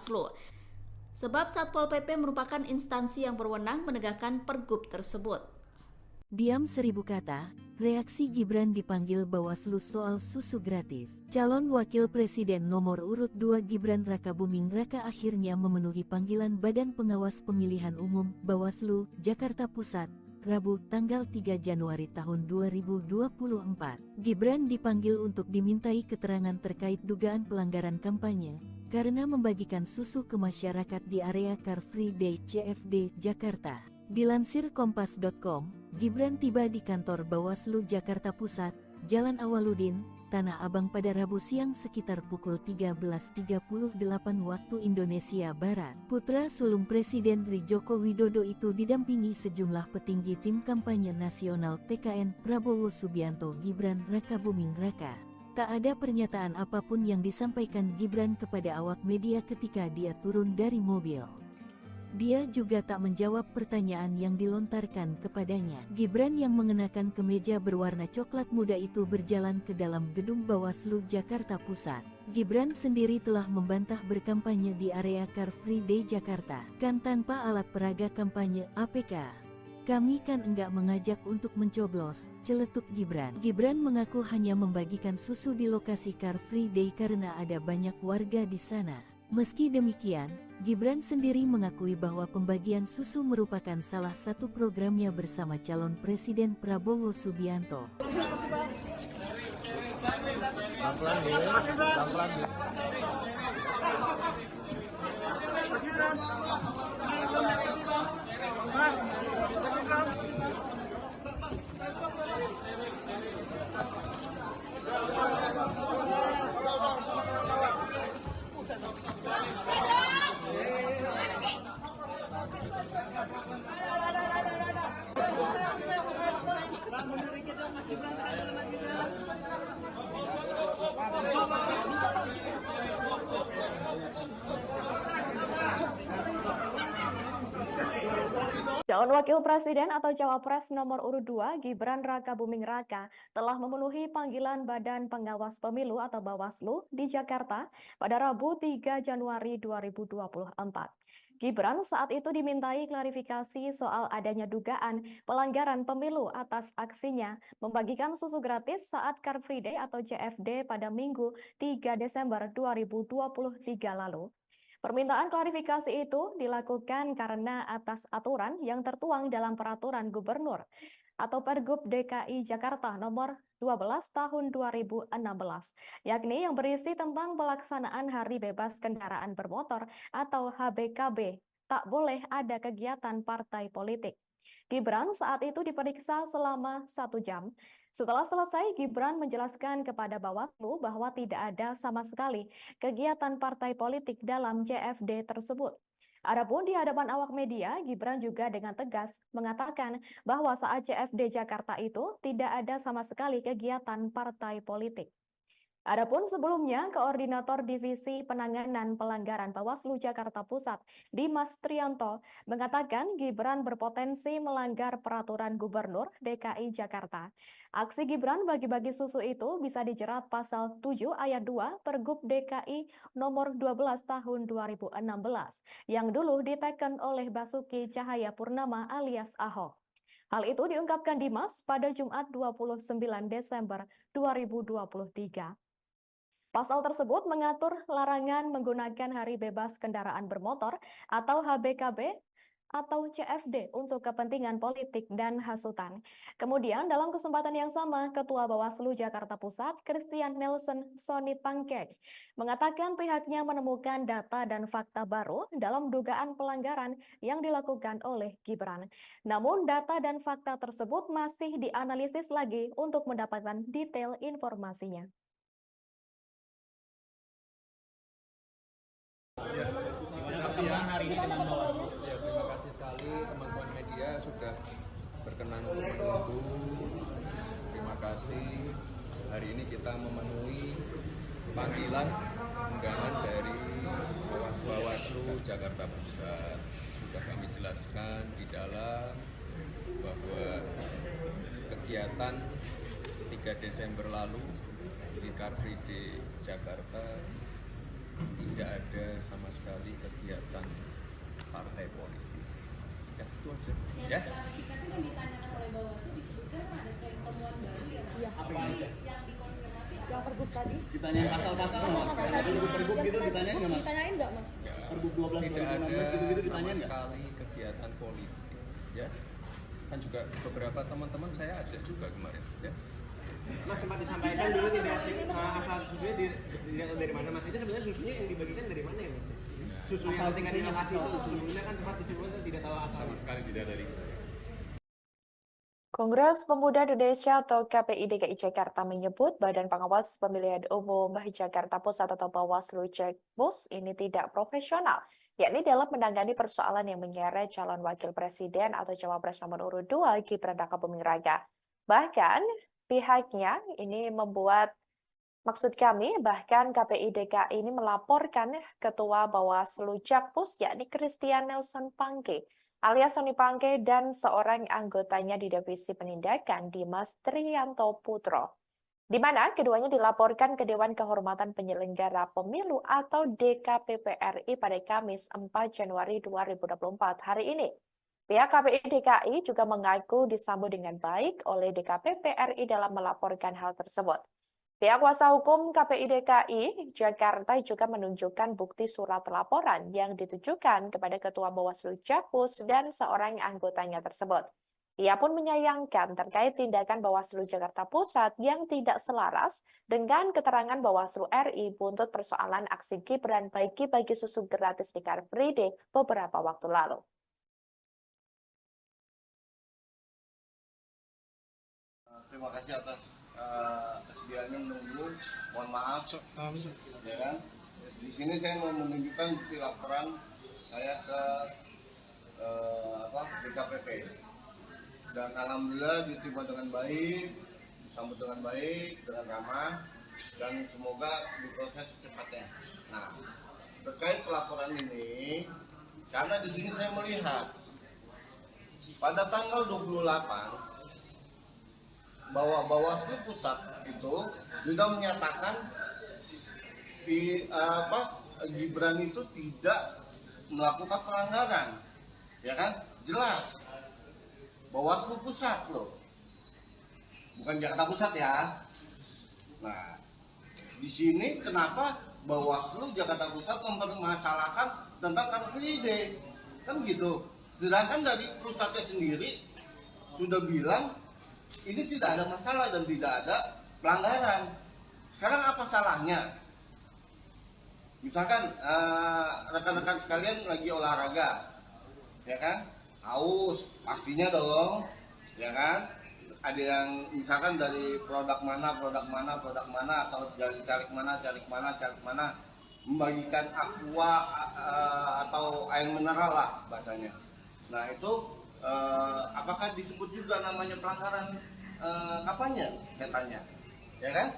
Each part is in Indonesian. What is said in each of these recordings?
Bawaslu. Sebab Satpol PP merupakan instansi yang berwenang menegakkan pergub tersebut. Diam 1000 kata, reaksi Gibran dipanggil Bawaslu soal susu gratis. Calon Wakil Presiden nomor urut 2 Gibran Rakabuming Raka akhirnya memenuhi panggilan Badan Pengawas Pemilihan Umum Bawaslu, Jakarta Pusat, Rabu tanggal 3 Januari tahun 2024. Gibran dipanggil untuk dimintai keterangan terkait dugaan pelanggaran kampanye karena membagikan susu ke masyarakat di area Car Free Day CFD Jakarta. Dilansir Kompas.com, Gibran tiba di kantor Bawaslu Jakarta Pusat, Jalan Awaludin, Tanah Abang pada Rabu siang sekitar pukul 13.38 waktu Indonesia Barat. Putra sulung Presiden Joko Widodo itu didampingi sejumlah petinggi tim kampanye nasional TKN Prabowo Subianto Gibran Rakabuming Raka. Tak ada pernyataan apapun yang disampaikan Gibran kepada awak media ketika dia turun dari mobil. Dia juga tak menjawab pertanyaan yang dilontarkan kepadanya. Gibran yang mengenakan kemeja berwarna coklat muda itu berjalan ke dalam gedung Bawaslu Jakarta Pusat. Gibran sendiri telah membantah berkampanye di area Car Free Day Jakarta, kan tanpa alat peraga kampanye APK. Kami kan enggak mengajak untuk mencoblos, celetuk Gibran. Gibran mengaku hanya membagikan susu di lokasi Car Free Day karena ada banyak warga di sana. Meski demikian, Gibran sendiri mengakui bahwa pembagian susu merupakan salah satu programnya bersama calon Presiden Prabowo Subianto. Calon Wakil Presiden atau Cawapres nomor urut 2 Gibran Rakabuming Raka telah memenuhi panggilan Badan Pengawas Pemilu atau Bawaslu di Jakarta pada Rabu 3 Januari 2024. Gibran saat itu dimintai klarifikasi soal adanya dugaan pelanggaran pemilu atas aksinya membagikan susu gratis saat Car Free Day atau CFD pada Minggu 3 Desember 2023 lalu. Permintaan klarifikasi itu dilakukan karena atas aturan yang tertuang dalam Peraturan Gubernur atau Pergub DKI Jakarta nomor 12 tahun 2016, yakni yang berisi tentang pelaksanaan Hari Bebas Kendaraan Bermotor atau HBKB. Tak boleh ada kegiatan partai politik. Gibran saat itu diperiksa selama 1 jam. Setelah selesai, Gibran menjelaskan kepada Bawaslu bahwa tidak ada sama sekali kegiatan partai politik dalam CFD tersebut. Adapun di hadapan awak media, Gibran juga dengan tegas mengatakan bahwa saat CFD Jakarta itu tidak ada sama sekali kegiatan partai politik. Adapun sebelumnya, Koordinator Divisi Penanganan Pelanggaran Bawaslu Jakarta Pusat, Dimas Trianto, mengatakan Gibran berpotensi melanggar Peraturan Gubernur DKI Jakarta. Aksi Gibran bagi-bagi susu itu bisa dijerat pasal 7 ayat 2 Pergub DKI nomor 12 tahun 2016 yang dulu diteken oleh Basuki Cahayapurnama alias Ahok. Hal itu diungkapkan Dimas pada Jumat 29 Desember 2023. Pasal tersebut mengatur larangan menggunakan Hari Bebas Kendaraan Bermotor atau HBKB atau CFD untuk kepentingan politik dan hasutan. Kemudian dalam kesempatan yang sama, Ketua Bawaslu Jakarta Pusat, Christian Nelson Soni Pangkek, mengatakan pihaknya menemukan data dan fakta baru dalam dugaan pelanggaran yang dilakukan oleh Gibran. Namun data dan fakta tersebut masih dianalisis lagi untuk mendapatkan detail informasinya. Hari ini dengan Bawaslu. Ya, terima kasih sekali teman-teman media sudah berkenan untuk menunggu. Terima kasih. Hari ini kita memenuhi panggilan undangan dari Bawaslu Jakarta Pusat. Sudah kami jelaskan di dalam bahwa kegiatan 3 Desember lalu di Car Free Day Jakarta tidak ada sama sekali aja. Ya. Yang pergub tadi? Ditanyain pasal-pasal nggak? Pergub gitu ditanyain nggak mas? Ditanyain nggak mas? Pergub 12 Tidak 2016 ada gitu-gitu sama ditanyain nggak? sekali kegiatan politik. Ya. Kan juga beberapa teman-teman saya ajak juga kemarin. Ya. Mas sempat disampaikan dulu tidak asal susunya dilihat dari mana mas? Itu sebenarnya susunya yang dibagikan dari mana ya mas? Susu yang tingkat inovasi itu sebelumnya kan sempat disebutkan tidak tahu asal. Sama sekali tidak dari. Kongres Pemuda Indonesia atau KPI DKI Jakarta menyebut Badan Pengawas Pemilihan Umum Jakarta Pusat atau Bawaslu Jakpus ini tidak profesional, yakni dalam menangani persoalan yang menyeret calon wakil presiden atau cawapres nomor urut 2 Gibran Rakabuming Raka. Bahkan pihaknya ini maksud kami bahkan KPI DKI ini melaporkan Ketua Bawaslu Jakpus yakni Christian Nelson Pangke alias Sony Pangke dan seorang anggotanya di Divisi Penindakan Dimas Triyanto Putro, di mana keduanya dilaporkan ke Dewan Kehormatan Penyelenggara Pemilu atau DKPP RI pada Kamis 4 Januari 2024 hari ini. Pihak KPI DKI juga mengaku disambut dengan baik oleh DKPP RI dalam melaporkan hal tersebut. Pihak kuasa hukum KPI DKI Jakarta juga menunjukkan bukti surat laporan yang ditujukan kepada Ketua Bawaslu Jakpus dan seorang anggotanya tersebut. Ia pun menyayangkan terkait tindakan Bawaslu Jakarta Pusat yang tidak selaras dengan keterangan Bawaslu RI buntut persoalan aksi Gibran bagi-bagi susu gratis di Car Free Day beberapa waktu lalu. Terima kasih atas kesediaannya menunggu. Mohon maaf, ya kan? Di sini saya mau menunjukkan bukti laporan saya ke DKPP. Dan alhamdulillah diterima dengan baik, disambut dengan baik, dengan ramah, dan semoga diproses secepatnya. Nah, terkait pelaporan ini, karena di sini saya melihat pada tanggal 28 bahwa Bawaslu Pusat itu sudah menyatakan Gibran itu tidak melakukan pelanggaran, ya kan? Jelas. Bawaslu Pusat loh, bukan Jakarta Pusat ya. Nah, di sini kenapa Bawaslu Jakarta Pusat mempermasalahkan tentang Car Free Day, kan gitu. Sedangkan dari pusatnya sendiri sudah bilang ini tidak ada masalah dan tidak ada pelanggaran. Sekarang apa salahnya? Misalkan rekan-rekan sekalian lagi olahraga, ya kan? Haus, pastinya dong, ya kan? Ada yang misalkan dari produk mana atau dari caleg mana membagikan aqua atau air mineral lah bahasanya. Nah itu apakah disebut juga namanya pelanggaran kampanye? Saya tanya, ya kan?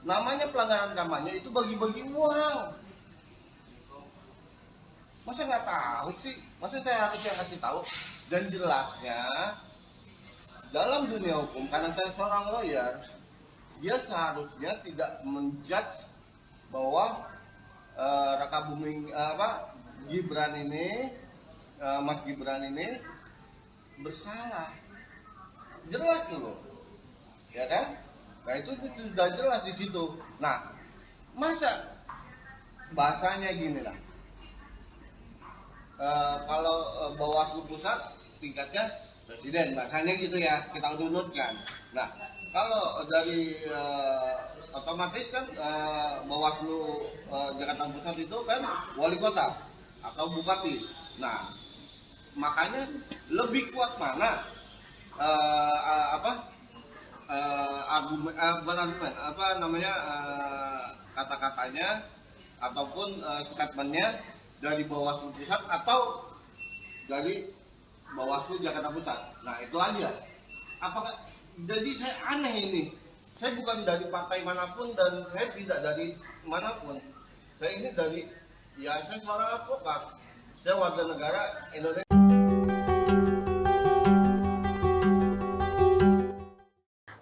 Namanya pelanggaran kampanye itu bagi-bagi uang. Masa nggak tahu sih? Masa saya harus yang kasih tahu? Dan jelasnya dalam dunia hukum, karena saya seorang lawyer, dia seharusnya tidak menjudge bahwa Gibran ini, Mas Gibran ini bersalah. Jelas dulu, ya kan? Nah itu sudah jelas di situ. Nah, masa bahasanya gini lah. Kalau Bawaslu Pusat tingkatnya presiden, bahasanya gitu ya, kita urutkan. Nah, kalau dari otomatis kan Bawaslu Jakarta Pusat itu kan wali kota atau bupati. Nah, makanya lebih kuat mana kata-katanya ataupun statementnya dari Bawaslu Pusat atau dari Bawaslu Jakarta Pusat. Nah itu aja. Apakah jadi saya aneh ini. Saya bukan dari partai manapun dan saya tidak dari manapun. Saya ini dari saya seorang advokat. Saya warga negara Indonesia.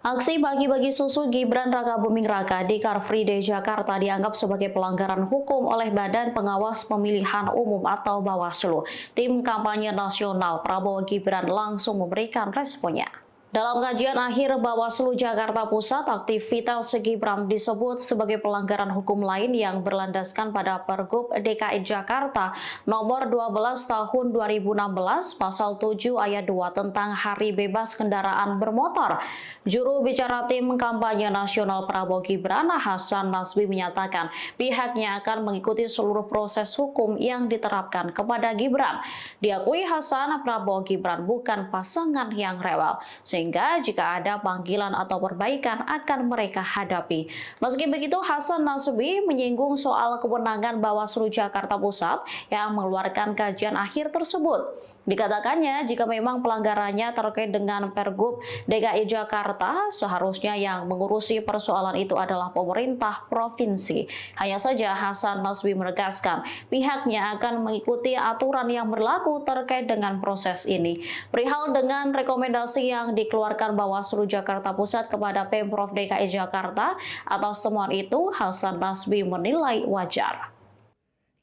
Aksi bagi-bagi susu Gibran Rakabuming Raka di Car Free Day Jakarta dianggap sebagai pelanggaran hukum oleh Badan Pengawas Pemilihan Umum atau Bawaslu. Tim kampanye nasional Prabowo Gibran langsung memberikan responnya. Dalam kajian akhir Bawaslu Jakarta Pusat, aktivitas Gibran disebut sebagai pelanggaran hukum lain yang berlandaskan pada Pergub DKI Jakarta nomor 12 tahun 2016 pasal 7 ayat 2 tentang Hari Bebas Kendaraan Bermotor. Juru bicara tim kampanye nasional Prabowo Gibran, Hasan Nasbi, menyatakan pihaknya akan mengikuti seluruh proses hukum yang diterapkan kepada Gibran. Diakui Hasan, Prabowo Gibran bukan pasangan yang rewel, sehingga jika ada panggilan atau perbaikan akan mereka hadapi. Meski begitu, Hasan Nasbi menyinggung soal kewenangan Bawaslu Jakarta Pusat yang mengeluarkan kajian akhir tersebut. Dikatakannya, jika memang pelanggarannya terkait dengan Pergub DKI Jakarta, seharusnya yang mengurusi persoalan itu adalah pemerintah provinsi. Hanya saja Hasan Nasbi menegaskan pihaknya akan mengikuti aturan yang berlaku terkait dengan proses ini. Perihal dengan rekomendasi yang dikeluarkan Bawaslu Jakarta Pusat kepada Pemprov DKI Jakarta atas temuan itu, Hasan Nasbi menilai wajar.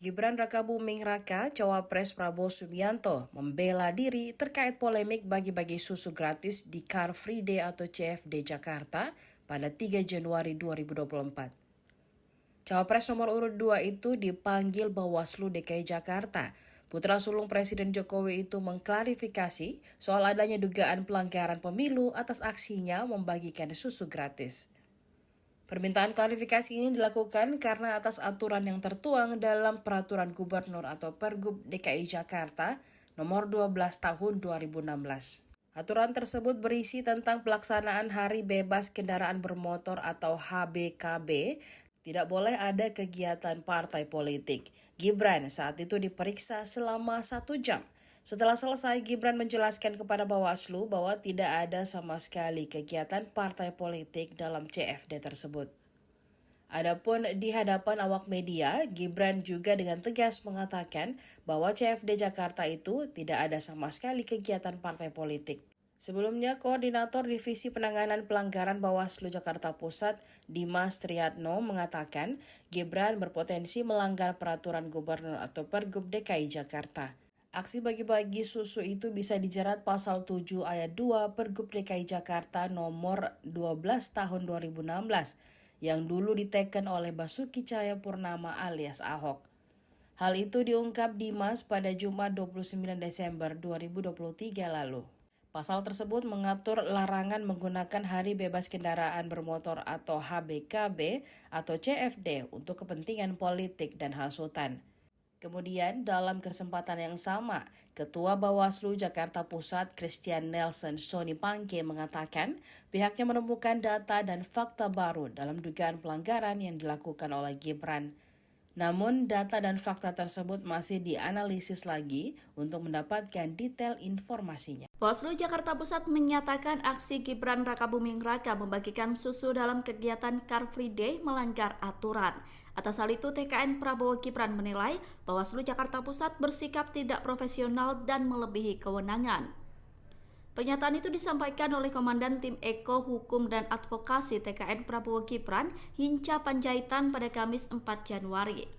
Gibran Rakabuming Raka, cawapres Prabowo Subianto, membela diri terkait polemik bagi-bagi susu gratis di Car Free Day atau CFD Jakarta pada 3 Januari 2024. Cawapres nomor urut 2 itu dipanggil Bawaslu DKI Jakarta. Putra sulung Presiden Jokowi itu mengklarifikasi soal adanya dugaan pelanggaran pemilu atas aksinya membagikan susu gratis. Permintaan klarifikasi ini dilakukan karena atas aturan yang tertuang dalam Peraturan Gubernur atau Pergub DKI Jakarta nomor 12 tahun 2016. Aturan tersebut berisi tentang pelaksanaan Hari Bebas Kendaraan Bermotor atau HBKB. Tidak boleh ada kegiatan partai politik. Gibran saat itu diperiksa selama 1 jam. Setelah selesai, Gibran menjelaskan kepada Bawaslu bahwa tidak ada sama sekali kegiatan partai politik dalam CFD tersebut. Adapun di hadapan awak media, Gibran juga dengan tegas mengatakan bahwa CFD Jakarta itu tidak ada sama sekali kegiatan partai politik. Sebelumnya, Koordinator Divisi Penanganan Pelanggaran Bawaslu Jakarta Pusat, Dimas Triatno, mengatakan Gibran berpotensi melanggar Peraturan Gubernur atau Pergub DKI Jakarta. Aksi bagi-bagi susu itu bisa dijerat pasal 7 ayat 2 Pergub DKI Jakarta nomor 12 tahun 2016 yang dulu diteken oleh Basuki Cahayapurnama alias Ahok. Hal itu diungkap Dimas pada Jumat 29 Desember 2023 lalu. Pasal tersebut mengatur larangan menggunakan Hari Bebas Kendaraan Bermotor atau HBKB atau CFD untuk kepentingan politik dan hasutan. Kemudian dalam kesempatan yang sama, Ketua Bawaslu Jakarta Pusat Christian Nelson Soni Pangke mengatakan pihaknya menemukan data dan fakta baru dalam dugaan pelanggaran yang dilakukan oleh Gibran. Namun data dan fakta tersebut masih dianalisis lagi untuk mendapatkan detail informasinya. Bawaslu Jakarta Pusat menyatakan aksi Gibran Rakabuming Raka membagikan susu dalam kegiatan Car Free Day melanggar aturan. Atas hal itu, TKN Prabowo Gibran menilai Bawaslu Jakarta Pusat bersikap tidak profesional dan melebihi kewenangan. Pernyataan itu disampaikan oleh Komandan Tim Eko Hukum dan Advokasi TKN Prabowo Gibran, Hinca Panjaitan pada Kamis 4 Januari.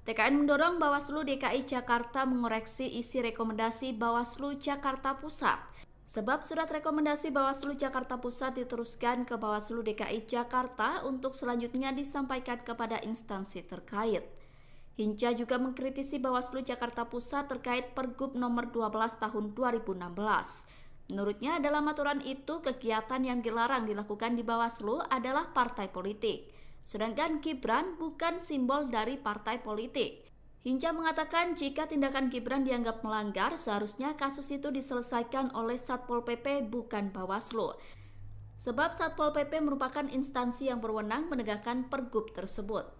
TKN mendorong Bawaslu DKI Jakarta mengoreksi isi rekomendasi Bawaslu Jakarta Pusat. Sebab surat rekomendasi Bawaslu Jakarta Pusat diteruskan ke Bawaslu DKI Jakarta untuk selanjutnya disampaikan kepada instansi terkait. Hinca juga mengkritisi Bawaslu Jakarta Pusat terkait Pergub nomor 12 tahun 2016. Menurutnya dalam aturan itu kegiatan yang dilarang dilakukan di Bawaslu adalah partai politik. Sedangkan Gibran bukan simbol dari partai politik. Hinca mengatakan jika tindakan Gibran dianggap melanggar, seharusnya kasus itu diselesaikan oleh Satpol PP bukan Bawaslu. Sebab Satpol PP merupakan instansi yang berwenang menegakkan pergub tersebut.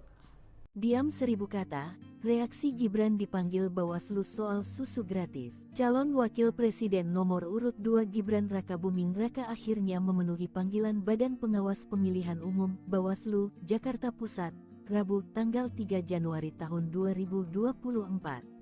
Diam 1000 kata, reaksi Gibran dipanggil Bawaslu soal susu gratis. Calon Wakil Presiden nomor urut 2 Gibran Rakabuming Raka akhirnya memenuhi panggilan Badan Pengawas Pemilihan Umum Bawaslu Jakarta Pusat Rabu tanggal 3 Januari tahun 2024.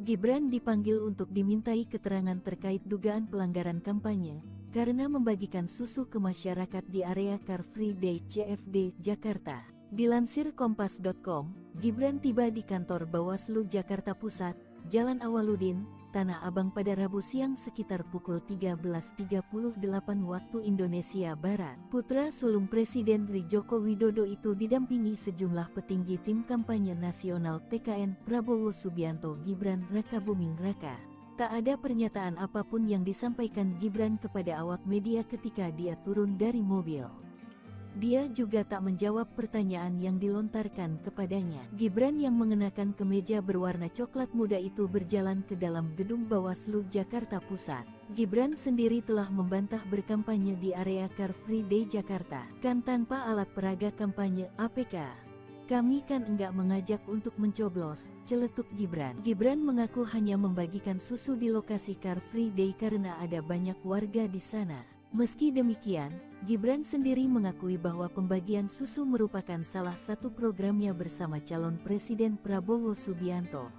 Gibran dipanggil untuk dimintai keterangan terkait dugaan pelanggaran kampanye karena membagikan susu ke masyarakat di area Car Free Day CFD Jakarta. Dilansir Kompas.com, Gibran tiba di kantor Bawaslu Jakarta Pusat, Jalan Awaludin, Tanah Abang pada Rabu siang sekitar pukul 13.38 waktu Indonesia Barat. Putra sulung Presiden RI Joko Widodo itu didampingi sejumlah petinggi tim kampanye nasional TKN Prabowo Subianto Gibran Rakabuming Raka. Tak ada pernyataan apapun yang disampaikan Gibran kepada awak media ketika dia turun dari mobil. Dia juga tak menjawab pertanyaan yang dilontarkan kepadanya. Gibran yang mengenakan kemeja berwarna coklat muda itu berjalan ke dalam gedung Bawaslu Jakarta Pusat. Gibran sendiri telah membantah berkampanye di area Car Free Day Jakarta, kan tanpa alat peraga kampanye APK. Kami kan enggak mengajak untuk mencoblos, celetuk Gibran. Gibran mengaku hanya membagikan susu di lokasi Car Free Day karena ada banyak warga di sana. Meski demikian, Gibran sendiri mengakui bahwa pembagian susu merupakan salah satu programnya bersama calon Presiden Prabowo Subianto.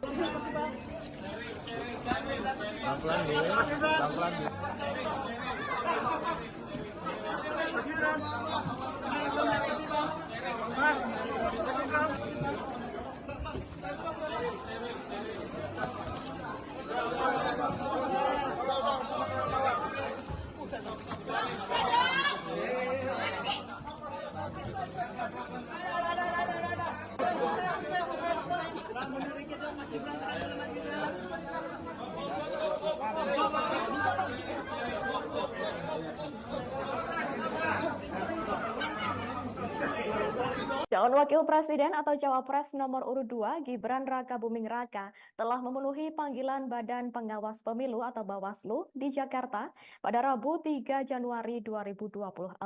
Calon Wakil Presiden atau Cawapres nomor urut 2 Gibran Rakabuming Raka telah memenuhi panggilan Badan Pengawas Pemilu atau Bawaslu di Jakarta pada Rabu 3 Januari 2024.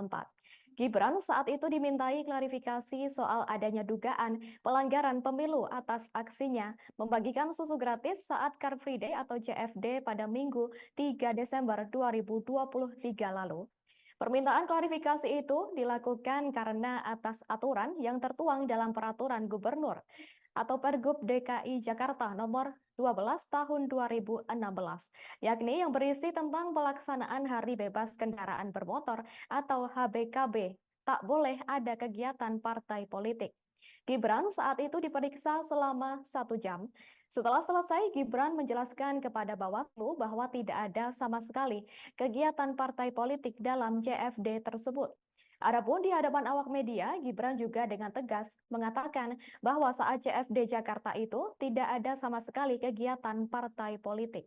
Gibran saat itu dimintai klarifikasi soal adanya dugaan pelanggaran pemilu atas aksinya membagikan susu gratis saat Car Free Day atau CFD pada Minggu 3 Desember 2023 lalu. Permintaan klarifikasi itu dilakukan karena atas aturan yang tertuang dalam Peraturan Gubernur atau Pergub DKI Jakarta nomor 12 tahun 2016, yakni yang berisi tentang pelaksanaan Hari Bebas Kendaraan Bermotor atau HBKB. Tak boleh ada kegiatan partai politik. Gibran saat itu diperiksa selama 1 jam. Setelah selesai, Gibran menjelaskan kepada Bawaslu bahwa tidak ada sama sekali kegiatan partai politik dalam CFD tersebut. Adapun di hadapan awak media, Gibran juga dengan tegas mengatakan bahwa saat CFD Jakarta itu tidak ada sama sekali kegiatan partai politik.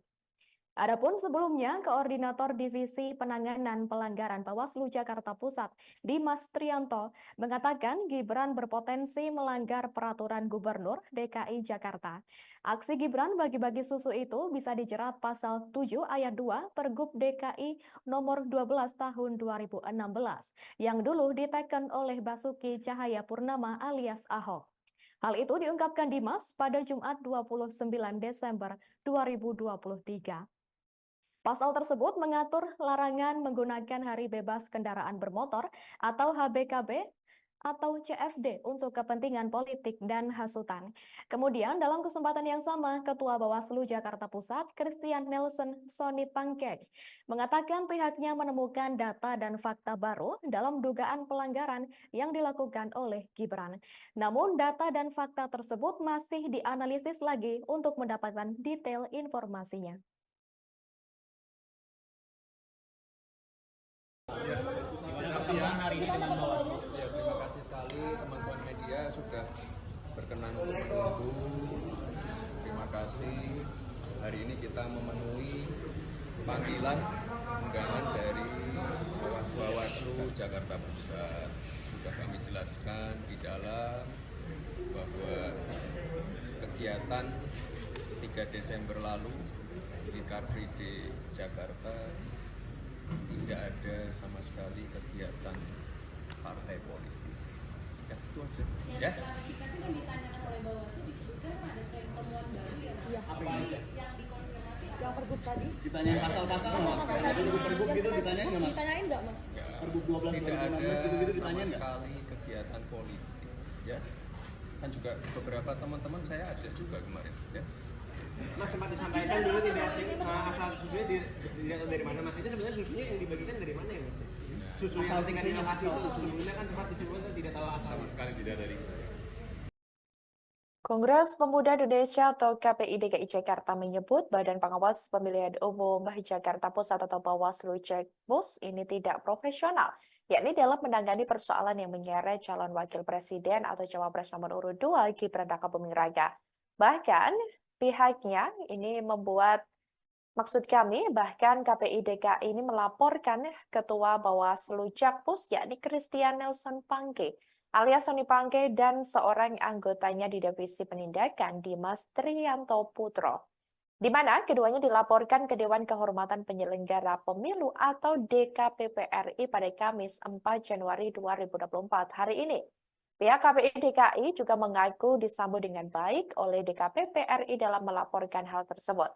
Adapun sebelumnya, Koordinator Divisi Penanganan Pelanggaran Bawaslu Jakarta Pusat, Dimas Trianto, mengatakan Gibran berpotensi melanggar Peraturan Gubernur DKI Jakarta. Aksi Gibran bagi-bagi susu itu bisa dijerat pasal 7 ayat 2 Pergub DKI nomor 12 tahun 2016 yang dulu diteken oleh Basuki Cahayapurnama alias Ahok. Hal itu diungkapkan Dimas pada Jumat 29 Desember 2023. Pasal tersebut mengatur larangan menggunakan Hari Bebas Kendaraan Bermotor atau HBKB atau CFD untuk kepentingan politik dan hasutan. Kemudian dalam kesempatan yang sama, Ketua Bawaslu Jakarta Pusat, Christian Nelson Sony Pangkek, mengatakan pihaknya menemukan data dan fakta baru dalam dugaan pelanggaran yang dilakukan oleh Gibran. Namun data dan fakta tersebut masih dianalisis lagi untuk mendapatkan detail informasinya. Terima kasih sekali teman-teman media sudah berkenan untuk menunggu. Terima kasih. Hari ini kita memenuhi panggilan undangan dari Bawaslu Jakarta Pusat. Sudah kami jelaskan di dalam bahwa kegiatan 3 Desember lalu di Car Free Day Jakarta tidak ada sama sekali kegiatan partai politik. Ya, itu aja. Ya. Klarifikasi yang ditanyakan oleh Bawaslu disebutkan ada pertemuan baru yang dikonfirmasi yang Pergub tadi. Ditanyain pasal-pasal nggak? Pergub gitu ditanyain nggak Mas? Ditanyain nggak Mas? Ya, Pergub 12 tidak 2016 ada gitu-gitu sama ditanyain nggak? sekali kegiatan politik. Ya. Kan juga beberapa teman-teman saya ajak juga kemarin. Ya. Mas sempat disampaikan dulu tidak asal susunya tidak tahu dari mana Mas. Itu sebenarnya susunya yang dibagikan dari mana ya Mas? Susu yang ketika di lokasi itu sebelumnya kan sempat disebutkan tidak tahu asal. Sama sekali tidak dari. Kongres Pemuda Indonesia atau KPI DKI Jakarta menyebut Badan Pengawas Pemilihan Umum Jakarta Pusat atau Bawaslu Jakpus ini tidak profesional, yakni dalam menangani persoalan yang menyeret calon wakil presiden atau cawapres nomor urut 2 Gibran Rakabuming Raka. Bahkan pihaknya ini maksud kami, bahkan KPI DKI ini melaporkan Ketua Bawaslu Jakpus, yakni Christian Nelson Pangke, alias Sony Pangke, dan seorang anggotanya di Divisi Penindakan, Dimas Triyanto Putro, di mana keduanya dilaporkan ke Dewan Kehormatan Penyelenggara Pemilu atau DKPP RI pada Kamis 4 Januari 2024 hari ini. Pihak KPI DKI juga mengaku disambut dengan baik oleh DKPP RI dalam melaporkan hal tersebut.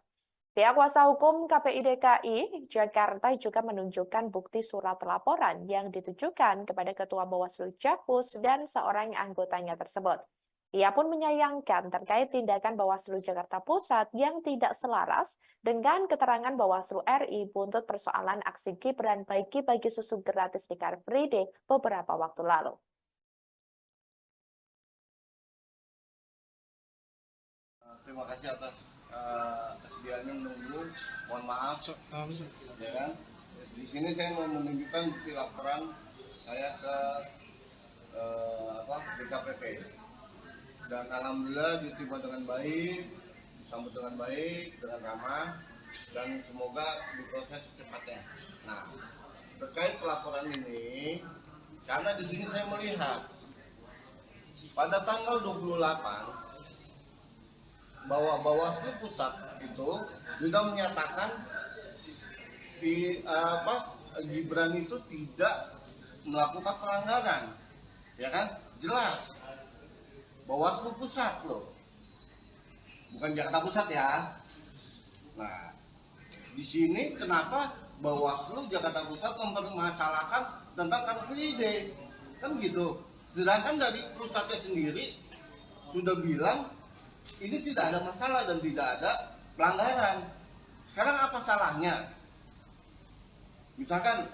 Pihak kuasa hukum KPI DKI Jakarta juga menunjukkan bukti surat laporan yang ditujukan kepada Ketua Bawaslu Jakpus dan seorang anggotanya tersebut. Ia pun menyayangkan terkait tindakan Bawaslu Jakarta Pusat yang tidak selaras dengan keterangan Bawaslu RI buntut persoalan aksi Gibran bagi-bagi susu gratis di Car Free Day beberapa waktu lalu. Terima kasih atas kesediaannya menunggu. Mohon maaf, ya kan? Di sini saya mau menunjukkan bukti laporan saya ke DKPP, dan alhamdulillah diterima dengan baik, disambut dengan baik, dengan ramah, dan semoga diproses secepatnya. Nah, terkait pelaporan ini, karena di sini saya melihat pada tanggal 28 bahwa Bawaslu Pusat itu juga menyatakan Gibran itu tidak melakukan pelanggaran, ya kan? Jelas Bawaslu Pusat loh, bukan Jakarta Pusat ya. Nah, di sini kenapa Bawaslu Jakarta Pusat mempermasalahkan tentang Car Free Day, kan gitu? Sedangkan dari pusatnya sendiri sudah bilang ini tidak ada masalah dan tidak ada pelanggaran. Sekarang apa salahnya? Misalkan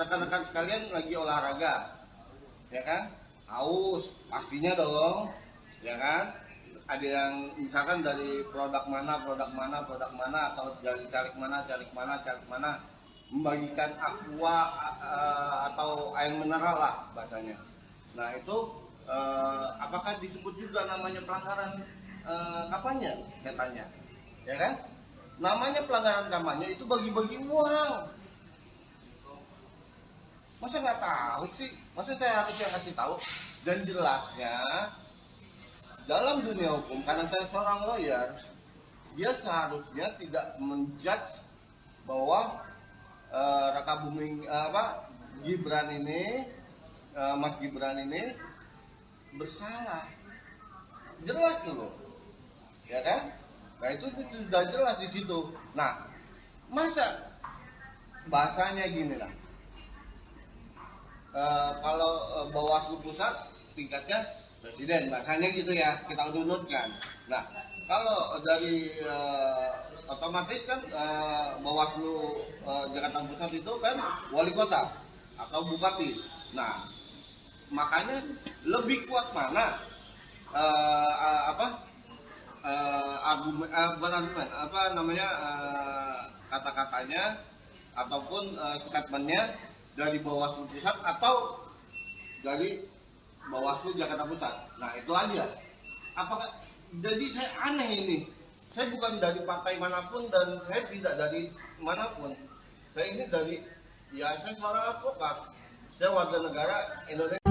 rekan-rekan sekalian lagi olahraga, ya kan? Haus, pastinya dong, ya kan? Ada yang misalkan dari produk mana atau dari caleg mana membagikan aqua atau air mineral lah bahasanya. Nah itu apakah disebut juga namanya pelanggaran kampanye? Saya tanya, ya kan? Namanya pelanggaran kampanye itu bagi-bagi uang. Masa nggak tahu sih? Masa saya harus yang kasih tahu? Dan jelasnya dalam dunia hukum, karena saya seorang lawyer, dia seharusnya tidak menjudge bahwa Gibran ini, Mas Gibran ini bersalah. Jelas dulu, ya kan? Nah itu sudah jelas di situ. Nah, masa bahasanya gini lah. Kalau Bawaslu Pusat tingkatnya presiden, bahasanya gitu ya, kita urutkan. Nah, kalau dari otomatis kan Bawaslu Jakarta Pusat itu kan wali kota atau bupati. Nah, makanya lebih kuat mana kata-katanya ataupun statementnya dari Bawaslu Pusat atau dari Bawaslu Jakarta Pusat. Nah itu aja. Apakah jadi saya aneh ini? Saya bukan dari partai manapun dan saya tidak dari manapun. Saya ini dari, ya saya seorang advokat. Saya warga negara Indonesia.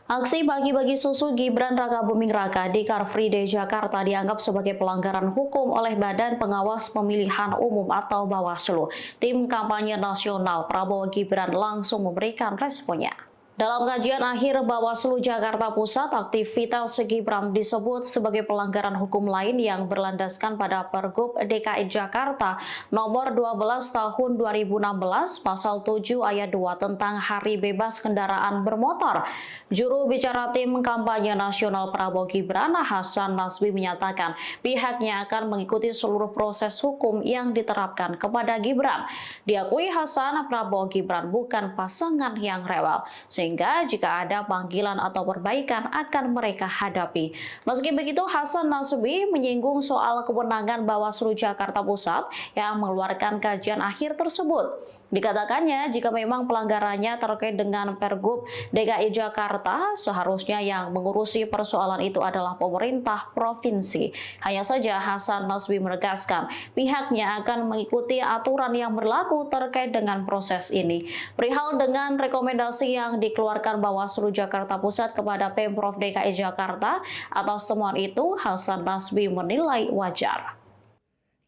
Aksi bagi-bagi susu Gibran Rakabuming Raka di Car Free Day Jakarta dianggap sebagai pelanggaran hukum oleh Badan Pengawas Pemilihan Umum atau Bawaslu. Tim kampanye nasional Prabowo Gibran langsung memberikan responnya. Dalam kajian akhir Bawaslu Jakarta Pusat, aktivitas Gibran disebut sebagai pelanggaran hukum lain yang berlandaskan pada Pergub DKI Jakarta nomor 12 tahun 2016 pasal 7 ayat 2 tentang Hari Bebas Kendaraan Bermotor. Juru bicara tim kampanye nasional Prabowo Gibran, Hasan Nasbi, menyatakan pihaknya akan mengikuti seluruh proses hukum yang diterapkan kepada Gibran. Diakui Hasan, Prabowo Gibran bukan pasangan yang rewel, sehingga jika ada panggilan atau perbaikan akan mereka hadapi. Meski begitu, Hasan Nasbi menyinggung soal kewenangan Bawaslu Jakarta Pusat yang mengeluarkan kajian akhir tersebut. Dikatakannya, jika memang pelanggarannya terkait dengan Pergub DKI Jakarta, seharusnya yang mengurusi persoalan itu adalah pemerintah provinsi. Hanya saja Hasan Nasbi menegaskan pihaknya akan mengikuti aturan yang berlaku terkait dengan proses ini. Perihal dengan rekomendasi yang dikeluarkan Bawaslu Jakarta Pusat kepada Pemprov DKI Jakarta atas temuan itu, Hasan Nasbi menilai wajar.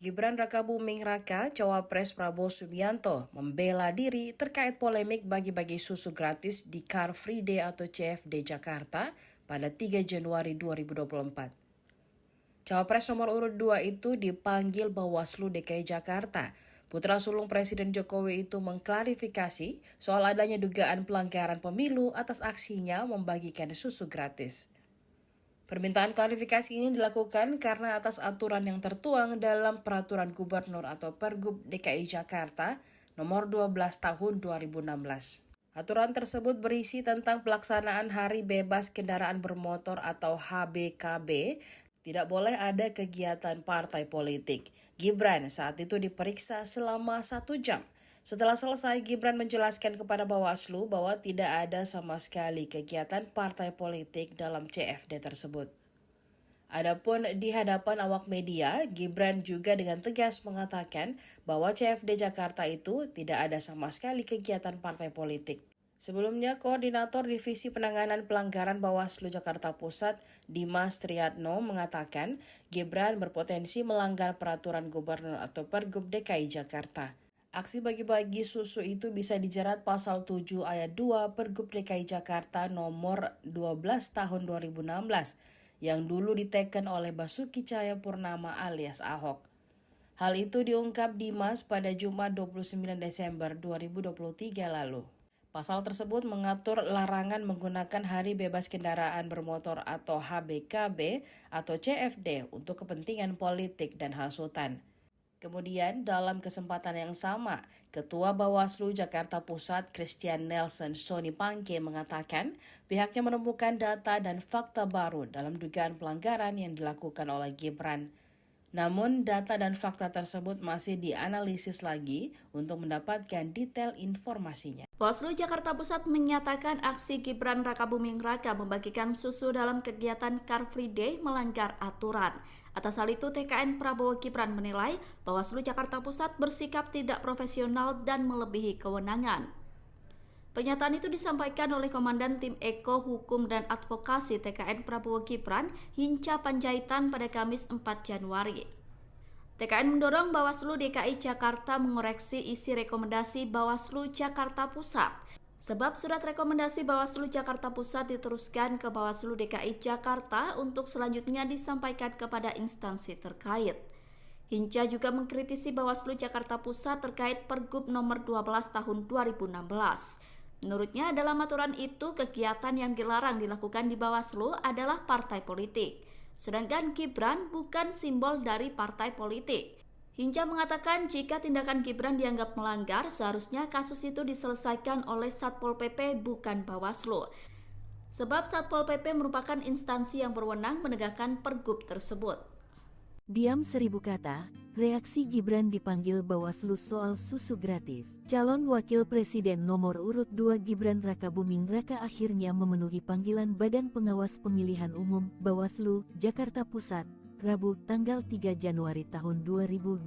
Gibran Rakabuming Raka, Cawapres Prabowo Subianto, membela diri terkait polemik bagi-bagi susu gratis di Car Free Day atau CFD Jakarta pada 3 Januari 2024. Cawapres nomor urut 2 itu dipanggil Bawaslu DKI Jakarta. Putra sulung Presiden Jokowi itu mengklarifikasi soal adanya dugaan pelanggaran pemilu atas aksinya membagikan susu gratis. Permintaan klarifikasi ini dilakukan karena atas aturan yang tertuang dalam Peraturan Gubernur atau Pergub DKI Jakarta nomor 12 tahun 2016. Aturan tersebut berisi tentang pelaksanaan Hari Bebas Kendaraan Bermotor atau HBKB. Tidak boleh ada kegiatan partai politik. Gibran saat itu diperiksa selama 1 jam. Setelah selesai, Gibran menjelaskan kepada Bawaslu bahwa tidak ada sama sekali kegiatan partai politik dalam CFD tersebut. Adapun di hadapan awak media, Gibran juga dengan tegas mengatakan bahwa CFD Jakarta itu tidak ada sama sekali kegiatan partai politik. Sebelumnya, Koordinator Divisi Penanganan Pelanggaran Bawaslu Jakarta Pusat, Dimas Triatno, mengatakan Gibran berpotensi melanggar Peraturan Gubernur atau Pergub DKI Jakarta. Aksi bagi-bagi susu itu bisa dijerat pasal 7 ayat 2 Pergub DKI Jakarta nomor 12 tahun 2016 yang dulu diteken oleh Basuki Cahayapurnama alias Ahok. Hal itu diungkap Dimas pada Jumat 29 Desember 2023 lalu. Pasal tersebut mengatur larangan menggunakan Hari Bebas Kendaraan Bermotor atau HBKB atau CFD untuk kepentingan politik dan hasutan. Kemudian dalam kesempatan yang sama, Ketua Bawaslu Jakarta Pusat Christian Nelson Soni Pangke mengatakan pihaknya menemukan data dan fakta baru dalam dugaan pelanggaran yang dilakukan oleh Gibran. Namun data dan fakta tersebut masih dianalisis lagi untuk mendapatkan detail informasinya. Bawaslu Jakarta Pusat menyatakan aksi Gibran Rakabuming Raka membagikan susu dalam kegiatan Car Free Day melanggar aturan. Atas hal itu, TKN Prabowo Gibran menilai Bawaslu Jakarta Pusat bersikap tidak profesional dan melebihi kewenangan. Pernyataan itu disampaikan oleh Komandan Tim Eko Hukum dan Advokasi TKN Prabowo Gibran, Hinca Panjaitan pada Kamis 4 Januari. TKN mendorong Bawaslu DKI Jakarta mengoreksi isi rekomendasi Bawaslu Jakarta Pusat. Sebab surat rekomendasi Bawaslu Jakarta Pusat diteruskan ke Bawaslu DKI Jakarta untuk selanjutnya disampaikan kepada instansi terkait. Hinca juga mengkritisi Bawaslu Jakarta Pusat terkait Pergub nomor 12 tahun 2016. Menurutnya dalam aturan itu kegiatan yang dilarang dilakukan di Bawaslu adalah partai politik. Sedangkan Gibran bukan simbol dari partai politik. Hinca mengatakan jika tindakan Gibran dianggap melanggar, seharusnya kasus itu diselesaikan oleh Satpol PP bukan Bawaslu. Sebab Satpol PP merupakan instansi yang berwenang menegakkan pergub tersebut. Diam 1000 kata, reaksi Gibran dipanggil Bawaslu soal susu gratis. Calon Wakil Presiden nomor urut 2 Gibran Rakabuming Raka akhirnya memenuhi panggilan Badan Pengawas Pemilihan Umum Bawaslu Jakarta Pusat Rabu tanggal 3 Januari tahun 2024.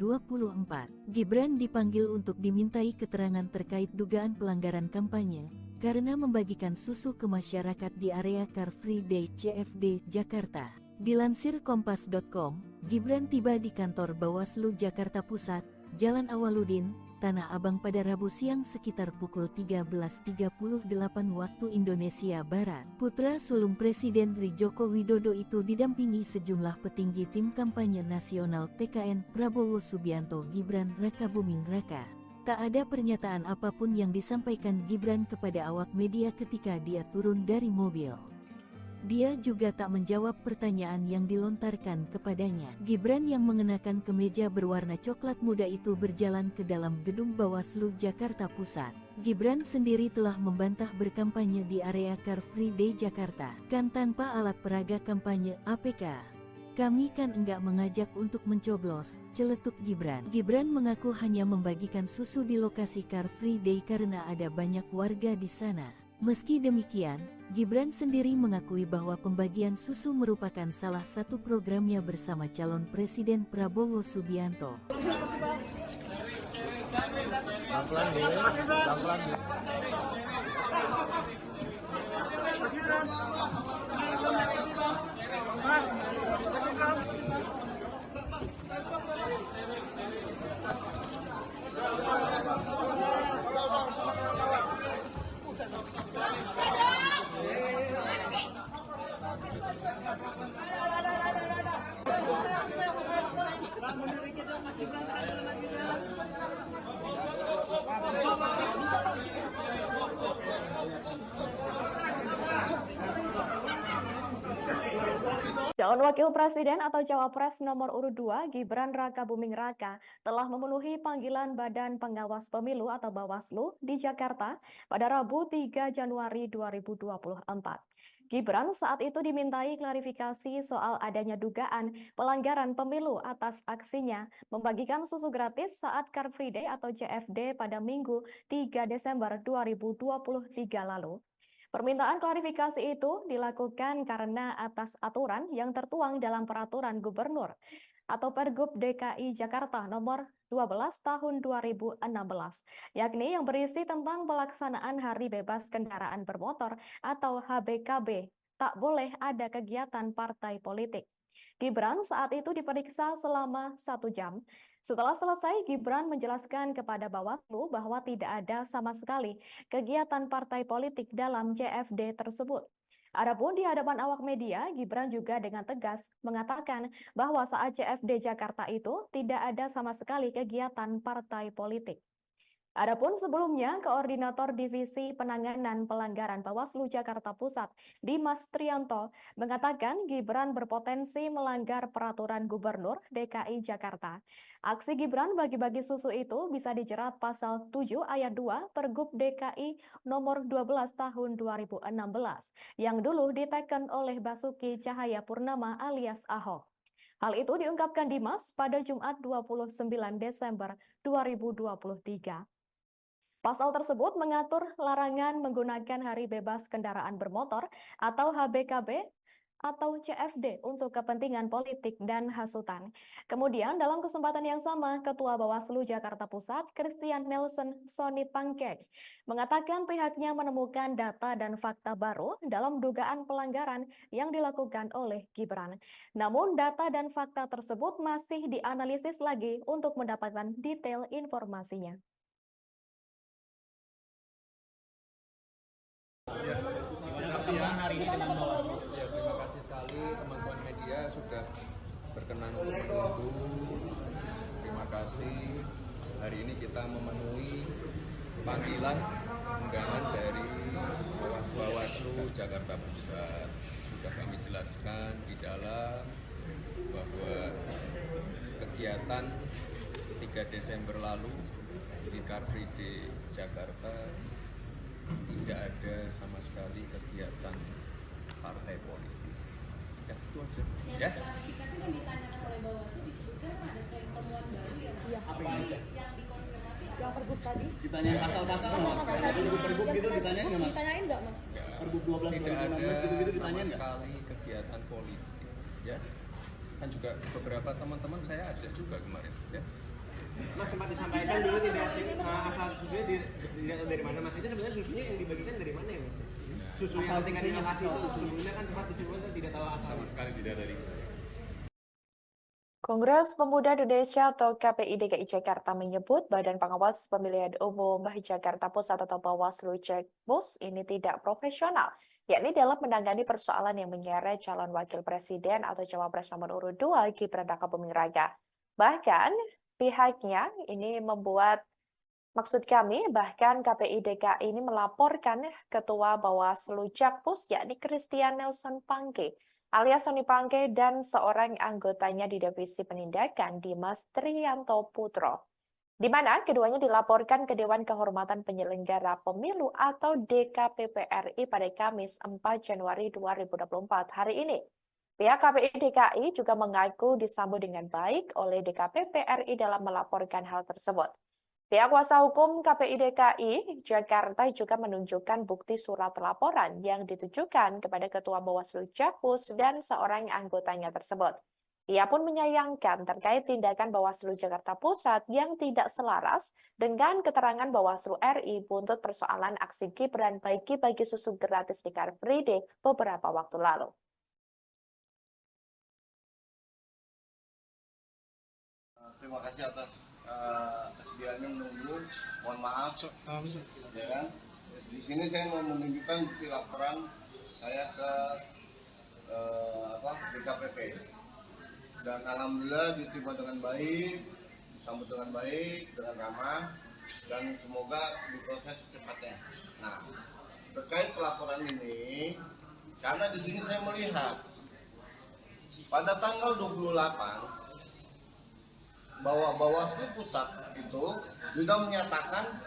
Gibran dipanggil untuk dimintai keterangan terkait dugaan pelanggaran kampanye karena membagikan susu ke masyarakat di area Car Free Day CFD Jakarta. Dilansir Kompas.com, Gibran tiba di kantor Bawaslu Jakarta Pusat, Jalan Awaludin, Tanah Abang pada Rabu siang sekitar pukul 13.38 waktu Indonesia Barat. Putra sulung Presiden Joko Widodo itu didampingi sejumlah petinggi tim kampanye nasional TKN Prabowo Subianto Gibran Rakabuming Raka. Tak ada pernyataan apapun yang disampaikan Gibran kepada awak media ketika dia turun dari mobil. Dia juga tak menjawab pertanyaan yang dilontarkan kepadanya. Gibran yang mengenakan kemeja berwarna coklat muda itu berjalan ke dalam gedung Bawaslu Jakarta Pusat. Gibran sendiri telah membantah berkampanye di area Car Free Day Jakarta, kan tanpa alat peraga kampanye APK. Kami kan enggak mengajak untuk mencoblos, celetuk Gibran. Gibran mengaku hanya membagikan susu di lokasi Car Free Day karena ada banyak warga di sana. Meski demikian, Gibran sendiri mengakui bahwa pembagian susu merupakan salah satu programnya bersama calon Presiden Prabowo Subianto. Calon Wakil Presiden atau Cawapres nomor urut 2 Gibran Rakabuming Raka telah memenuhi panggilan Badan Pengawas Pemilu atau Bawaslu di Jakarta pada Rabu 3 Januari 2024. Gibran saat itu dimintai klarifikasi soal adanya dugaan pelanggaran pemilu atas aksinya membagikan susu gratis saat Car Free Day atau CFD pada Minggu 3 Desember 2023 lalu. Permintaan klarifikasi itu dilakukan karena atas aturan yang tertuang dalam Peraturan Gubernur atau Pergub DKI Jakarta nomor 12 tahun 2016, yakni yang berisi tentang pelaksanaan Hari Bebas Kendaraan Bermotor atau HBKB. Tak boleh ada kegiatan partai politik. Gibran saat itu diperiksa selama 1 jam. Setelah selesai, Gibran menjelaskan kepada Bawaslu bahwa tidak ada sama sekali kegiatan partai politik dalam CFD tersebut. Adapun di hadapan awak media, Gibran juga dengan tegas mengatakan bahwa saat CFD Jakarta itu tidak ada sama sekali kegiatan partai politik. Adapun sebelumnya, Koordinator Divisi Penanganan Pelanggaran Bawaslu Jakarta Pusat, Dimas Trianto, mengatakan Gibran berpotensi melanggar Peraturan Gubernur DKI Jakarta. Aksi Gibran bagi-bagi susu itu bisa dijerat pasal 7 ayat 2 Pergub DKI nomor 12 tahun 2016 yang dulu diteken oleh Basuki Cahayapurnama alias Ahok. Hal itu diungkapkan Dimas pada Jumat 29 Desember 2023. Pasal tersebut mengatur larangan menggunakan Hari Bebas Kendaraan Bermotor atau HBKB atau CFD untuk kepentingan politik dan hasutan. Kemudian dalam kesempatan yang sama, Ketua Bawaslu Jakarta Pusat, Christian Nelson Sony Pangkek, mengatakan pihaknya menemukan data dan fakta baru dalam dugaan pelanggaran yang dilakukan oleh Gibran. Namun data dan fakta tersebut masih dianalisis lagi untuk mendapatkan detail informasinya. Ya, pertemuan hari ini dengan Bawaslu. Ya, terima kasih sekali teman-teman media sudah berkenan untuk menunggu. Terima kasih. Hari ini kita memenuhi panggilan undangan dari Bawaslu Jakarta Pusat. Sudah kami jelaskan di dalam bahwa kegiatan 3 Desember lalu di Car Free Day Jakarta tidak ada sama sekali kegiatan partai politik. Ya, itu aja. Ya. Klarifikasi yang ditanyakan oleh Bawaslu disebutkan ada tren temuan baru yang dikonfirmasi yang Pergub tadi. Ditanyain pasal-pasal nggak? Pergub gitu ditanyain nggak Mas? Ditanyain nggak Mas? Pergub 12 tidak ada 2016 gitu ditanyain sama nggak? sekali kegiatan politik. Ya. Kan juga beberapa teman-teman saya ajak juga kemarin. Ya. Mas sempat disampaikan dulu tidak asal susunya tidak tahu dari mana Mas. Itu sebenarnya susunya yang dibagikan dari mana ya Mas? Susu yang tinggal di lokasi itu sebelumnya kan sempat disebutkan tidak tahu asal. Sama sekali tidak dari Kongres Pemuda Indonesia atau KPI DKI Jakarta menyebut Badan Pengawas Pemilihan Umum Jakarta Pusat atau Bawaslu Jakpus ini tidak profesional, yakni dalam menangani persoalan yang menyeret calon wakil presiden atau cawapres nomor urut 2 Gibran Rakabuming Raka. Bahkan pihaknya ini Maksud kami, bahkan KPI DKI ini melaporkan Ketua Bawaslu Jakpus, yakni Christian Nelson Pangke, alias Sony Pangke, dan seorang anggotanya di Divisi Penindakan, Dimas Triyanto Putro, di mana keduanya dilaporkan ke Dewan Kehormatan Penyelenggara Pemilu atau DKPP RI pada Kamis 4 Januari 2024 hari ini. Pihak KPI DKI juga mengaku disambut dengan baik oleh DKPP RI dalam melaporkan hal tersebut. Pihak kuasa hukum KPI DKI Jakarta juga menunjukkan bukti surat laporan yang ditujukan kepada Ketua Bawaslu Jakpus dan seorang anggotanya tersebut. Ia pun menyayangkan terkait tindakan Bawaslu Jakarta Pusat yang tidak selaras dengan keterangan Bawaslu RI buntut persoalan aksi Gibran bagi-bagi susu gratis di Car Free Day beberapa waktu lalu. Terima kasih atas kesediaannya menunggu. Mohon maaf, ya kan? Di sini saya mau menunjukkan bukti laporan saya ke DKPP, dan alhamdulillah diterima dengan baik, disambut dengan baik, dengan ramah, dan semoga diproses secepatnya. Nah, terkait pelaporan ini, karena di sini saya melihat pada tanggal 28 bahwa Bawaslu Pusat itu juga menyatakan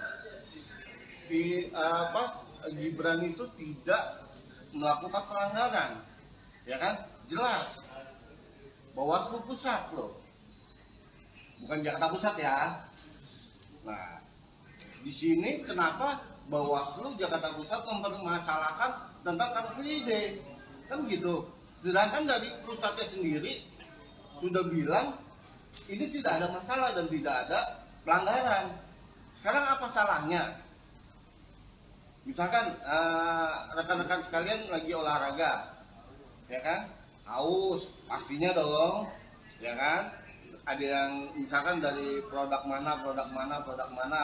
Gibran itu tidak melakukan pelanggaran, ya kan? Jelas Bawaslu Pusat loh, bukan Jakarta Pusat ya. Nah, di sini kenapa Bawaslu Jakarta Pusat mempermasalahkan tentang Car Free Day, kan gitu? Sedangkan dari pusatnya sendiri sudah bilang ini tidak ada masalah dan tidak ada pelanggaran. Sekarang apa salahnya? Misalkan rekan-rekan sekalian lagi olahraga, ya kan? Haus, pastinya dong, ya kan? Ada yang misalkan dari produk mana,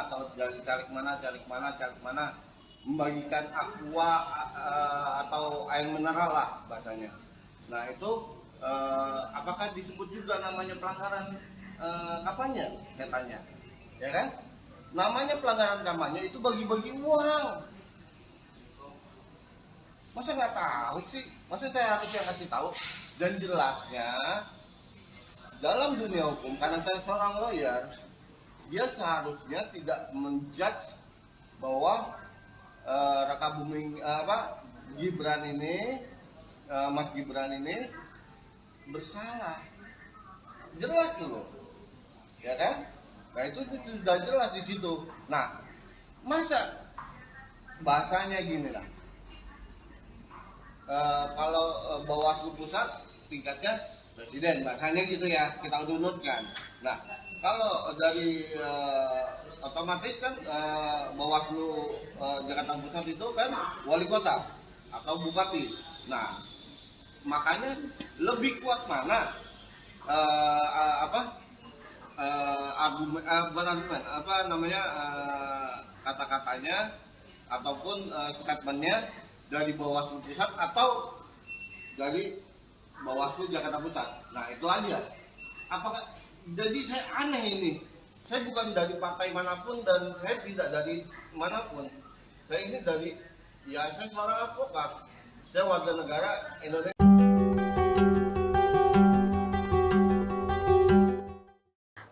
atau dari caleg mana, membagikan aqua atau air mineral lah bahasanya. Nah itu apakah disebut juga namanya pelanggaran kampanye? Saya tanya, ya kan? Namanya pelanggaran kampanye itu bagi-bagi uang. Masa nggak tahu sih? Masa saya harus yang kasih tahu? Dan jelasnya dalam dunia hukum, karena saya seorang lawyer, dia seharusnya tidak menjudge bahwa Gibran ini, Mas Gibran ini bersalah. Jelas dulu, ya kan? Nah itu sudah jelas di situ. Nah, masa bahasanya gini lah, kalau Bawaslu Pusat tingkatnya presiden, bahasanya gitu ya, kita urutkan. Nah, kalau dari otomatis kan Bawaslu Jakarta Pusat itu kan wali kota atau bupati. Nah, makanya lebih kuat mana kata-katanya ataupun statementnya dari Bawaslu Pusat atau dari Bawaslu Jakarta Pusat. Nah itu aja. Apakah jadi saya aneh ini? Saya bukan dari partai manapun dan saya tidak dari manapun. Saya ini dari, ya saya seorang advokat. Saya warga negara Indonesia.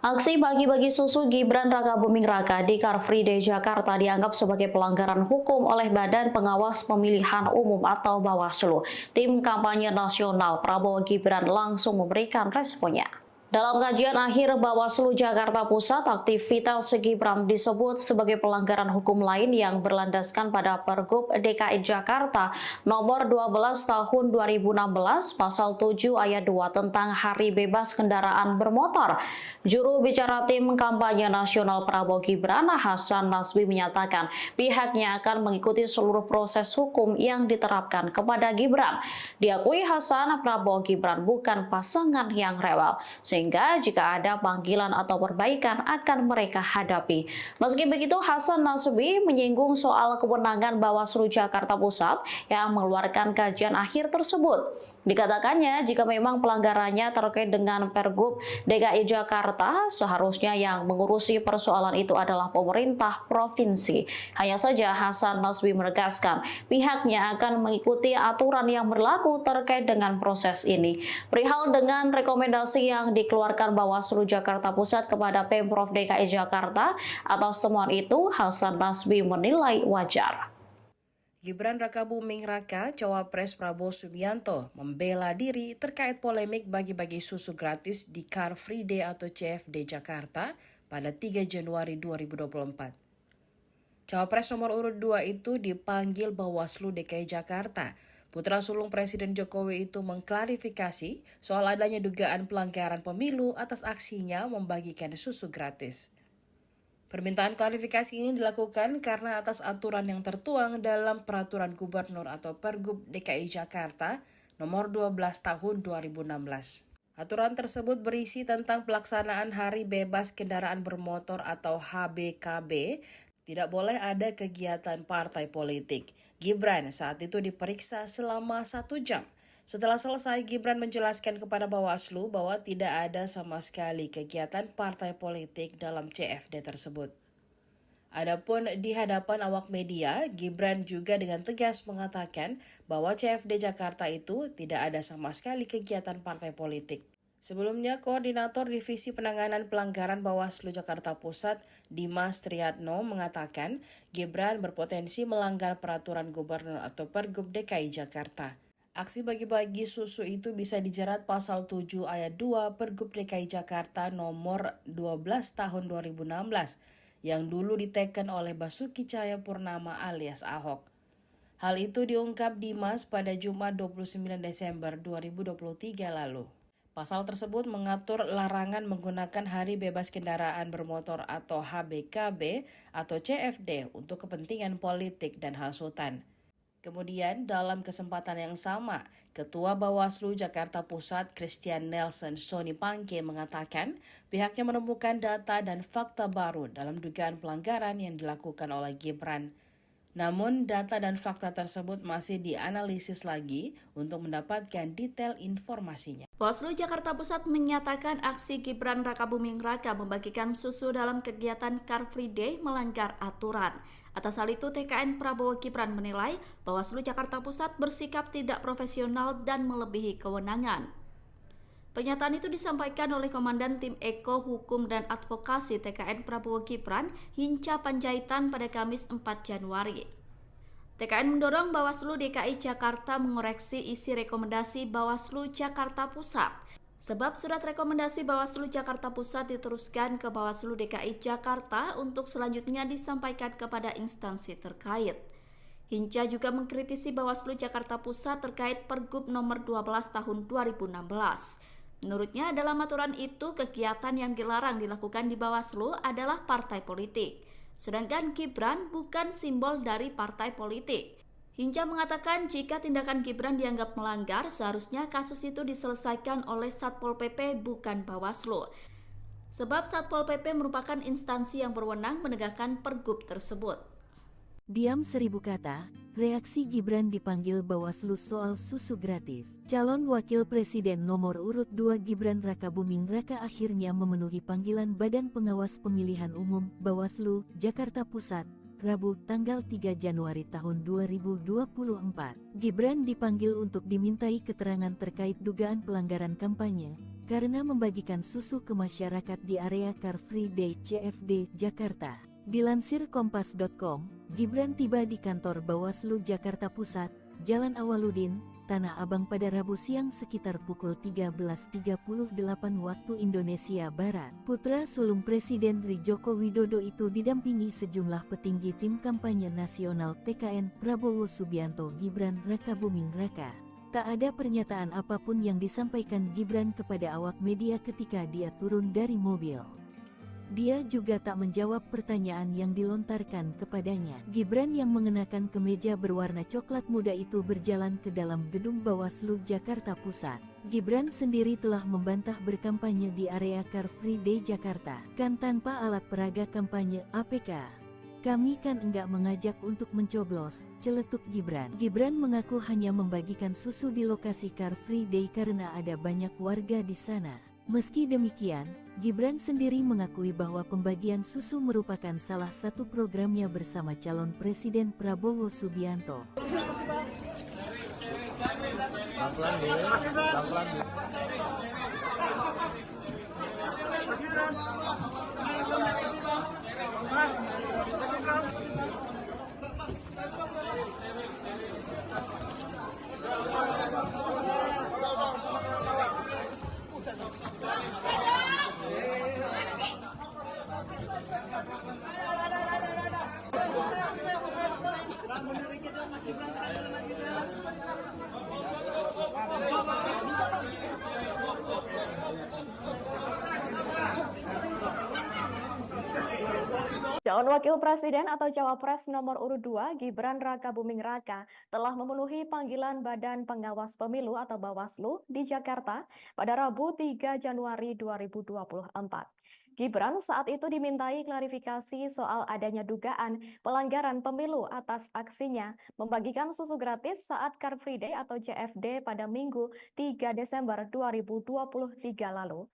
Aksi bagi-bagi susu Gibran Rakabuming Raka di Car Free Day Jakarta dianggap sebagai pelanggaran hukum oleh Badan Pengawas Pemilihan Umum atau Bawaslu. Tim kampanye nasional Prabowo Gibran langsung memberikan responnya. Dalam kajian akhir Bawaslu Jakarta Pusat, aktivitas Gibran disebut sebagai pelanggaran hukum lain yang berlandaskan pada Pergub DKI Jakarta nomor 12 tahun 2016 pasal 7 ayat 2 tentang Hari Bebas Kendaraan Bermotor. Juru bicara tim kampanye nasional Prabowo Gibran, Hasan Nasbi, menyatakan pihaknya akan mengikuti seluruh proses hukum yang diterapkan kepada Gibran. Diakui Hasan, Prabowo Gibran bukan pasangan yang rewel, sehingga jika ada panggilan atau perbaikan akan mereka hadapi. Meski begitu, Hasan Nasbi menyinggung soal kewenangan Bawaslu Jakarta Pusat yang mengeluarkan kajian akhir tersebut. Dikatakannya, jika memang pelanggarannya terkait dengan Pergub DKI Jakarta, seharusnya yang mengurusi persoalan itu adalah pemerintah provinsi. Hanya saja Hasan Nasbi menegaskan pihaknya akan mengikuti aturan yang berlaku terkait dengan proses ini. Perihal dengan rekomendasi yang dikeluarkan Bawaslu Jakarta Pusat kepada Pemprov DKI Jakarta atas temuan itu, Hasan Nasbi menilai wajar. Gibran Rakabuming Raka, Cawapres Prabowo Subianto, membela diri terkait polemik bagi-bagi susu gratis di Car Free Day atau CFD Jakarta pada 3 Januari 2024. Cawapres nomor urut 2 itu dipanggil Bawaslu DKI Jakarta. Putra sulung Presiden Jokowi itu mengklarifikasi soal adanya dugaan pelanggaran pemilu atas aksinya membagikan susu gratis. Permintaan klarifikasi ini dilakukan karena atas aturan yang tertuang dalam Peraturan Gubernur atau Pergub DKI Jakarta nomor 12 tahun 2016. Aturan tersebut berisi tentang pelaksanaan Hari Bebas Kendaraan Bermotor atau HBKB. Tidak boleh ada kegiatan partai politik. Gibran saat itu diperiksa selama 1 jam. Setelah selesai, Gibran menjelaskan kepada Bawaslu bahwa tidak ada sama sekali kegiatan partai politik dalam CFD tersebut. Adapun di hadapan awak media, Gibran juga dengan tegas mengatakan bahwa CFD Jakarta itu tidak ada sama sekali kegiatan partai politik. Sebelumnya, Koordinator Divisi Penanganan Pelanggaran Bawaslu Jakarta Pusat, Dimas Triatno, mengatakan Gibran berpotensi melanggar Peraturan Gubernur atau Pergub DKI Jakarta. Aksi bagi-bagi susu itu bisa dijerat pasal 7 ayat 2 Pergub DKI Jakarta nomor 12 tahun 2016 yang dulu diteken oleh Basuki Cahayapurnama alias Ahok. Hal itu diungkap Dimas pada Jumat 29 Desember 2023 lalu. Pasal tersebut mengatur larangan menggunakan Hari Bebas Kendaraan Bermotor atau HBKB atau CFD untuk kepentingan politik dan hasutan. Kemudian dalam kesempatan yang sama, Ketua Bawaslu Jakarta Pusat Christian Nelson Soni Pangke mengatakan pihaknya menemukan data dan fakta baru dalam dugaan pelanggaran yang dilakukan oleh Gibran. Namun data dan fakta tersebut masih dianalisis lagi untuk mendapatkan detail informasinya. Bawaslu Jakarta Pusat menyatakan aksi Gibran Rakabuming Raka membagikan susu dalam kegiatan Car Free Day melanggar aturan. Atas hal itu, TKN Prabowo Gibran menilai Bawaslu Jakarta Pusat bersikap tidak profesional dan melebihi kewenangan. Pernyataan itu disampaikan oleh Komandan Tim Eko Hukum dan Advokasi TKN Prabowo Gibran, Hinca Panjaitan pada Kamis 4 Januari. TKN mendorong Bawaslu DKI Jakarta mengoreksi isi rekomendasi Bawaslu Jakarta Pusat. Sebab surat rekomendasi Bawaslu Jakarta Pusat diteruskan ke Bawaslu DKI Jakarta untuk selanjutnya disampaikan kepada instansi terkait. Hinca juga mengkritisi Bawaslu Jakarta Pusat terkait Pergub nomor 12 tahun 2016. Menurutnya dalam aturan itu kegiatan yang dilarang dilakukan di Bawaslu adalah partai politik. Sedangkan Gibran bukan simbol dari partai politik. Hinca mengatakan jika tindakan Gibran dianggap melanggar, seharusnya kasus itu diselesaikan oleh Satpol PP bukan Bawaslu. Sebab Satpol PP merupakan instansi yang berwenang menegakkan pergub tersebut. Diam 1000 kata, reaksi Gibran dipanggil Bawaslu soal susu gratis. Calon Wakil Presiden nomor urut 2 Gibran Rakabuming Raka akhirnya memenuhi panggilan Badan Pengawas Pemilihan Umum Bawaslu Jakarta Pusat Rabu tanggal 3 Januari tahun 2024. Gibran dipanggil untuk dimintai keterangan terkait dugaan pelanggaran kampanye karena membagikan susu ke masyarakat di area Car Free Day CFD Jakarta. Dilansir Kompas.com, Gibran tiba di kantor Bawaslu Jakarta Pusat, Jalan Awaludin, Tanah Abang pada Rabu siang sekitar pukul 13.38 waktu Indonesia Barat. Putra sulung Presiden Joko Widodo itu didampingi sejumlah petinggi tim kampanye nasional TKN Prabowo Subianto Gibran Rakabuming Raka. Tak ada pernyataan apapun yang disampaikan Gibran kepada awak media ketika dia turun dari mobil. Dia juga tak menjawab pertanyaan yang dilontarkan kepadanya. Gibran yang mengenakan kemeja berwarna coklat muda itu berjalan ke dalam gedung Bawaslu Jakarta Pusat. Gibran sendiri telah membantah berkampanye di area Car Free Day Jakarta, kan tanpa alat peraga kampanye APK. Kami kan enggak mengajak untuk mencoblos, celetuk Gibran. Gibran mengaku hanya membagikan susu di lokasi Car Free Day karena ada banyak warga di sana. Meski demikian, Gibran sendiri mengakui bahwa pembagian susu merupakan salah satu programnya bersama calon Presiden Prabowo Subianto. Calon Wakil Presiden atau Cawapres nomor urut 2 Gibran Rakabuming Raka telah memenuhi panggilan Badan Pengawas Pemilu atau Bawaslu di Jakarta pada Rabu 3 Januari 2024. Gibran saat itu dimintai klarifikasi soal adanya dugaan pelanggaran pemilu atas aksinya membagikan susu gratis saat Car Free Day atau CFD pada Minggu 3 Desember 2023 lalu.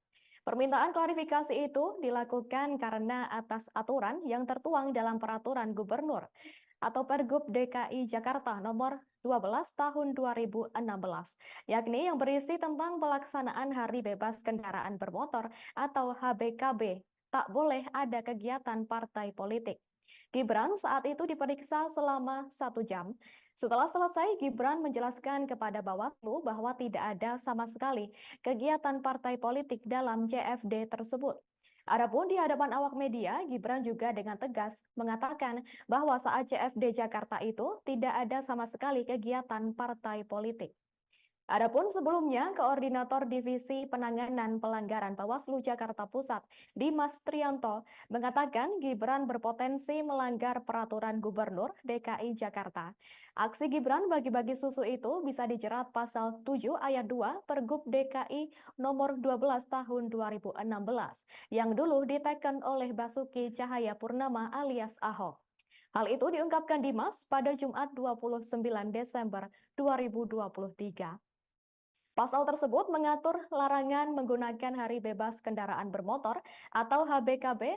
Permintaan klarifikasi itu dilakukan karena atas aturan yang tertuang dalam Peraturan Gubernur atau Pergub DKI Jakarta nomor 12 tahun 2016, yakni yang berisi tentang pelaksanaan Hari Bebas Kendaraan Bermotor atau HBKB. Tak boleh ada kegiatan partai politik. Gibran saat itu diperiksa selama 1 jam. Setelah selesai, Gibran menjelaskan kepada Bawaslu bahwa tidak ada sama sekali kegiatan partai politik dalam CFD tersebut. Adapun di hadapan awak media, Gibran juga dengan tegas mengatakan bahwa saat CFD Jakarta itu tidak ada sama sekali kegiatan partai politik. Adapun sebelumnya, Koordinator Divisi Penanganan Pelanggaran Bawaslu Jakarta Pusat, Dimas Trianto, mengatakan Gibran berpotensi melanggar Peraturan Gubernur DKI Jakarta. Aksi Gibran bagi-bagi susu itu bisa dijerat pasal 7 ayat 2 Pergub DKI nomor 12 tahun 2016 yang dulu diteken oleh Basuki Cahayapurnama alias Ahok. Hal itu diungkapkan Dimas pada Jumat 29 Desember 2023. Pasal tersebut mengatur larangan menggunakan Hari Bebas Kendaraan Bermotor atau HBKB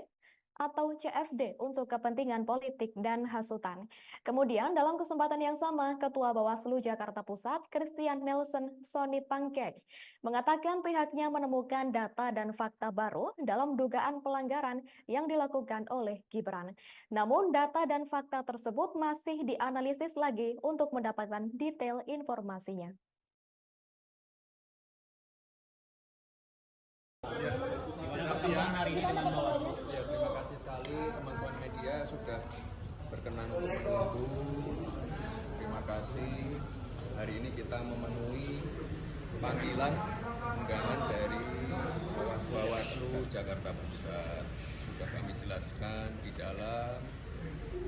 atau CFD untuk kepentingan politik dan hasutan. Kemudian dalam kesempatan yang sama, Ketua Bawaslu Jakarta Pusat, Christian Nelson Sony Pangkek, mengatakan pihaknya menemukan data dan fakta baru dalam dugaan pelanggaran yang dilakukan oleh Gibran. Namun data dan fakta tersebut masih dianalisis lagi untuk mendapatkan detail informasinya. Pertemuan hari ini dengan Bawaslu. Ya, terima kasih sekali teman-teman media sudah berkenan untuk menunggu. Terima kasih. Hari ini kita memenuhi panggilan undangan dari Bawaslu Jakarta Pusat. Sudah kami jelaskan di dalam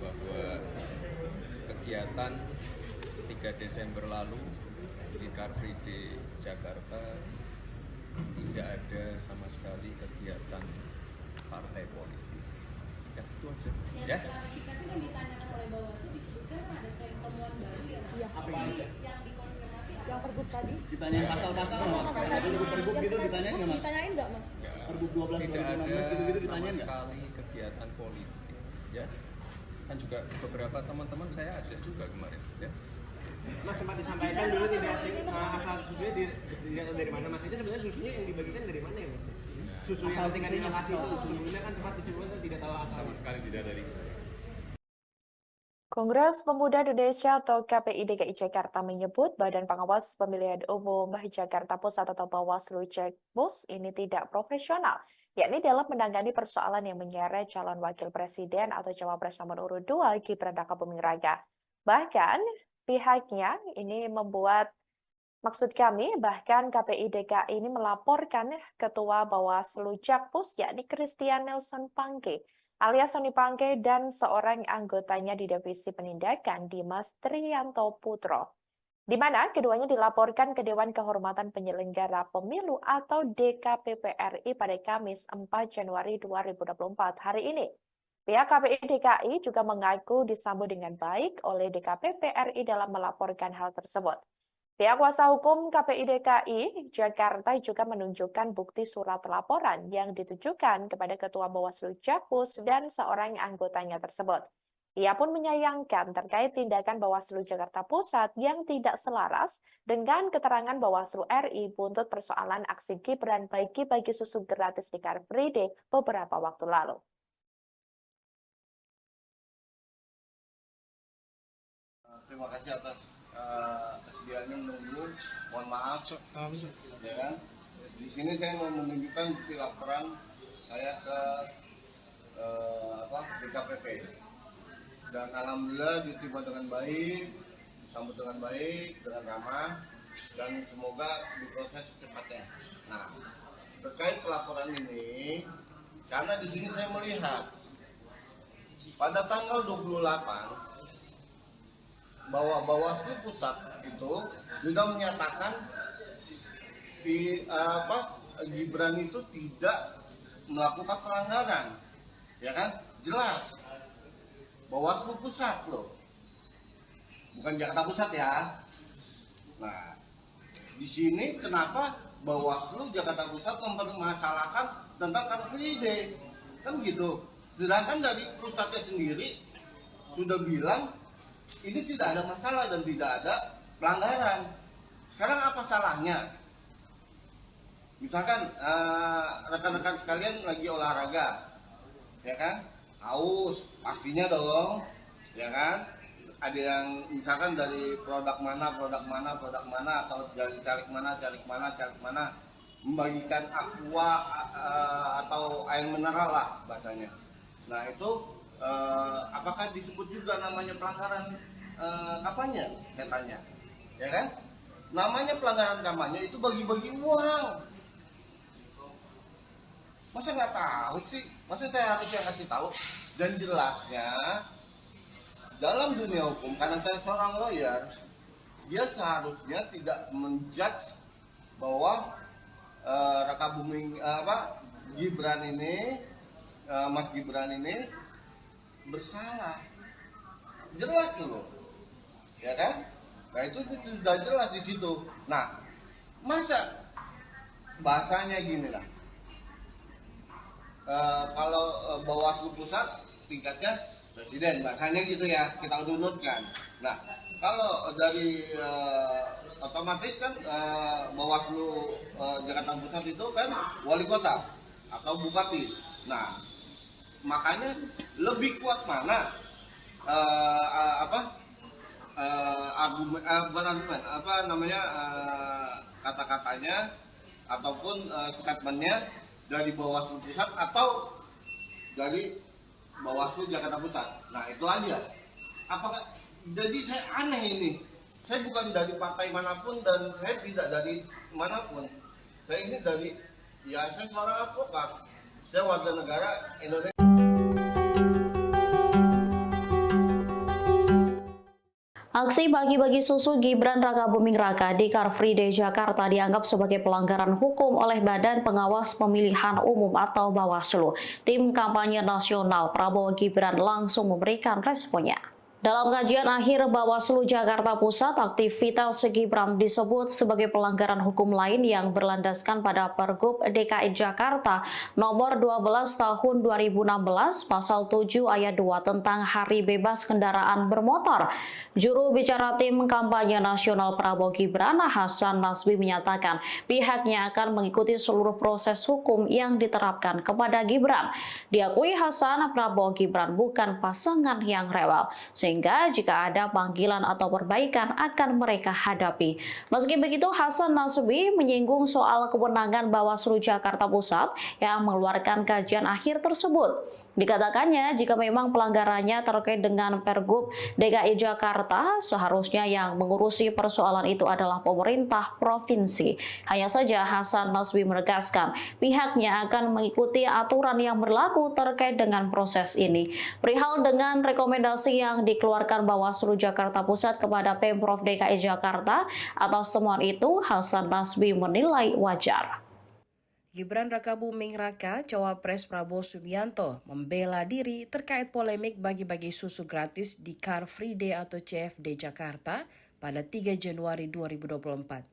bahwa kegiatan 3 Desember lalu di Car Free Day Jakarta tidak ada sama sekali kegiatan partai politik. Ya, itu aja. Ya. Klarifikasi yang ditanyakan oleh Bawaslu disebutkan ada tren temuan baru ya. Apa itu? Yang dikonfirmasi Yang pergub tadi? Ditanyain pasal-pasal nggak mas? Kayak tadi pergub gitu ditanyain nggak mas? Ditanyain nggak mas? Pergub 12 Tidak ada 2016 gitu-gitu sama ditanyain nggak? sekali kegiatan politik. Ya. Kan juga beberapa teman-teman saya ajak juga kemarin. Ya. Mas sempat disampaikan dulu tidak asal susunya tidak tahu dari mana mas. Itu sebenarnya susunya yang dibagikan dari mana ya mas? Susu yang tinggal di lokasi itu sebelumnya kan sempat disebutkan tidak tahu asal. Sama sekali tidak dari. Kongres Pemuda Indonesia atau KPI DKI Jakarta menyebut Badan Pengawas Pemilihan Umum Jakarta Pusat atau Bawaslu Jakpus ini tidak profesional, yakni dalam menangani persoalan yang menyeret calon wakil presiden atau cawapres nomor urut 2 Gibran Rakabuming Raka. Bahkan pihaknya ini membuat Maksud kami, bahkan KPI DKI ini melaporkan Ketua Bawaslu Jakpus, yakni Christian Nelson Pangke, alias Sony Pangke, dan seorang anggotanya di Divisi Penindakan, Dimas Triyanto Putro, di mana keduanya dilaporkan ke Dewan Kehormatan Penyelenggara Pemilu atau DKPP RI pada Kamis 4 Januari 2024 hari ini. Pihak KPI DKI juga mengaku disambut dengan baik oleh DKPP RI dalam melaporkan hal tersebut. Pihak kuasa hukum KPI DKI Jakarta juga menunjukkan bukti surat laporan yang ditujukan kepada Ketua Bawaslu Jakpus dan seorang anggotanya tersebut. Ia pun menyayangkan terkait tindakan Bawaslu Jakarta Pusat yang tidak selaras dengan keterangan Bawaslu RI buntut persoalan aksi Gibran bagi-bagi susu gratis di Car Free Day beberapa waktu lalu. Terima kasih atas kesediaannya menunggu. Mohon maaf, ya kan? Di sini saya mau menunjukkan bukti laporan saya ke DKPP, dan alhamdulillah diterima dengan baik, disambut dengan baik, dengan ramah, dan semoga diproses secepatnya. Nah, terkait pelaporan ini, karena di sini saya melihat pada tanggal 28 bahwa Bawaslu Pusat itu juga menyatakan Gibran itu tidak melakukan pelanggaran, ya kan? Jelas Bawaslu Pusat loh, bukan Jakarta Pusat ya. Nah, di sini kenapa Bawaslu Jakarta Pusat mempermasalahkan tentang Car Free Day, kan gitu? Sedangkan dari pusatnya sendiri sudah bilang ini tidak ada masalah dan tidak ada pelanggaran. Sekarang apa salahnya? Misalkan rekan-rekan sekalian lagi olahraga, ya kan? Haus, pastinya dong, ya kan? Ada yang misalkan dari produk mana, atau dari caleg mana, membagikan aqua atau air mineral lah bahasanya. Nah itu apakah disebut juga namanya pelanggaran kampanye? Saya tanya, ya kan? Namanya pelanggaran kampanye itu bagi-bagi uang. Masa nggak tahu sih? Masa saya harus yang kasih tahu? Dan jelasnya dalam dunia hukum, karena saya seorang lawyer, dia seharusnya tidak menjudge bahwa Gibran ini, Mas Gibran ini bersalah. Jelas dulu, ya kan? Nah itu sudah jelas di situ. Nah, masa bahasanya gini lah, kalau Bawaslu Pusat tingkatnya presiden, bahasanya gitu ya, kita urutkan. Nah, kalau dari otomatis kan Bawaslu Jakarta Pusat itu kan wali kota atau bupati. Nah, makanya lebih kuat mana kata-katanya ataupun statementnya dari Bawaslu Pusat atau dari Bawaslu Jakarta Pusat. Nah itu aja. Apakah jadi saya aneh ini? Saya bukan dari partai manapun dan saya tidak dari manapun. Saya ini dari, ya saya seorang advokat. Saya warga negara Indonesia. Aksi bagi-bagi susu Gibran Rakabuming Raka di Car Free Day Jakarta dianggap sebagai pelanggaran hukum oleh Badan Pengawas Pemilihan Umum atau Bawaslu. Tim kampanye nasional Prabowo Gibran langsung memberikan responnya. Dalam kajian akhir Bawaslu Jakarta Pusat, aktivitas Gibran disebut sebagai pelanggaran hukum lain yang berlandaskan pada Pergub DKI Jakarta nomor 12 tahun 2016 pasal 7 ayat 2 tentang Hari Bebas Kendaraan Bermotor. Juru bicara tim kampanye nasional Prabowo Gibran, Hasan Nasbi, menyatakan pihaknya akan mengikuti seluruh proses hukum yang diterapkan kepada Gibran. Diakui Hasan, Prabowo Gibran bukan pasangan yang rewel, sehingga jika ada panggilan atau perbaikan akan mereka hadapi. Meski begitu, Hasan Nasbi menyinggung soal kewenangan Bawaslu Jakarta Pusat yang mengeluarkan kajian akhir tersebut. Dikatakannya, jika memang pelanggarannya terkait dengan Pergub DKI Jakarta, seharusnya yang mengurusi persoalan itu adalah pemerintah provinsi. Hanya saja Hasan Nasbi menegaskan pihaknya akan mengikuti aturan yang berlaku terkait dengan proses ini. Perihal dengan rekomendasi yang dikeluarkan Bawaslu Jakarta Pusat kepada Pemprov DKI Jakarta atas temuan itu, Hasan Nasbi menilai wajar. Gibran Rakabuming Raka, Cawapres Prabowo Subianto, membela diri terkait polemik bagi-bagi susu gratis di Car Free Day atau CFD Jakarta pada 3 Januari 2024.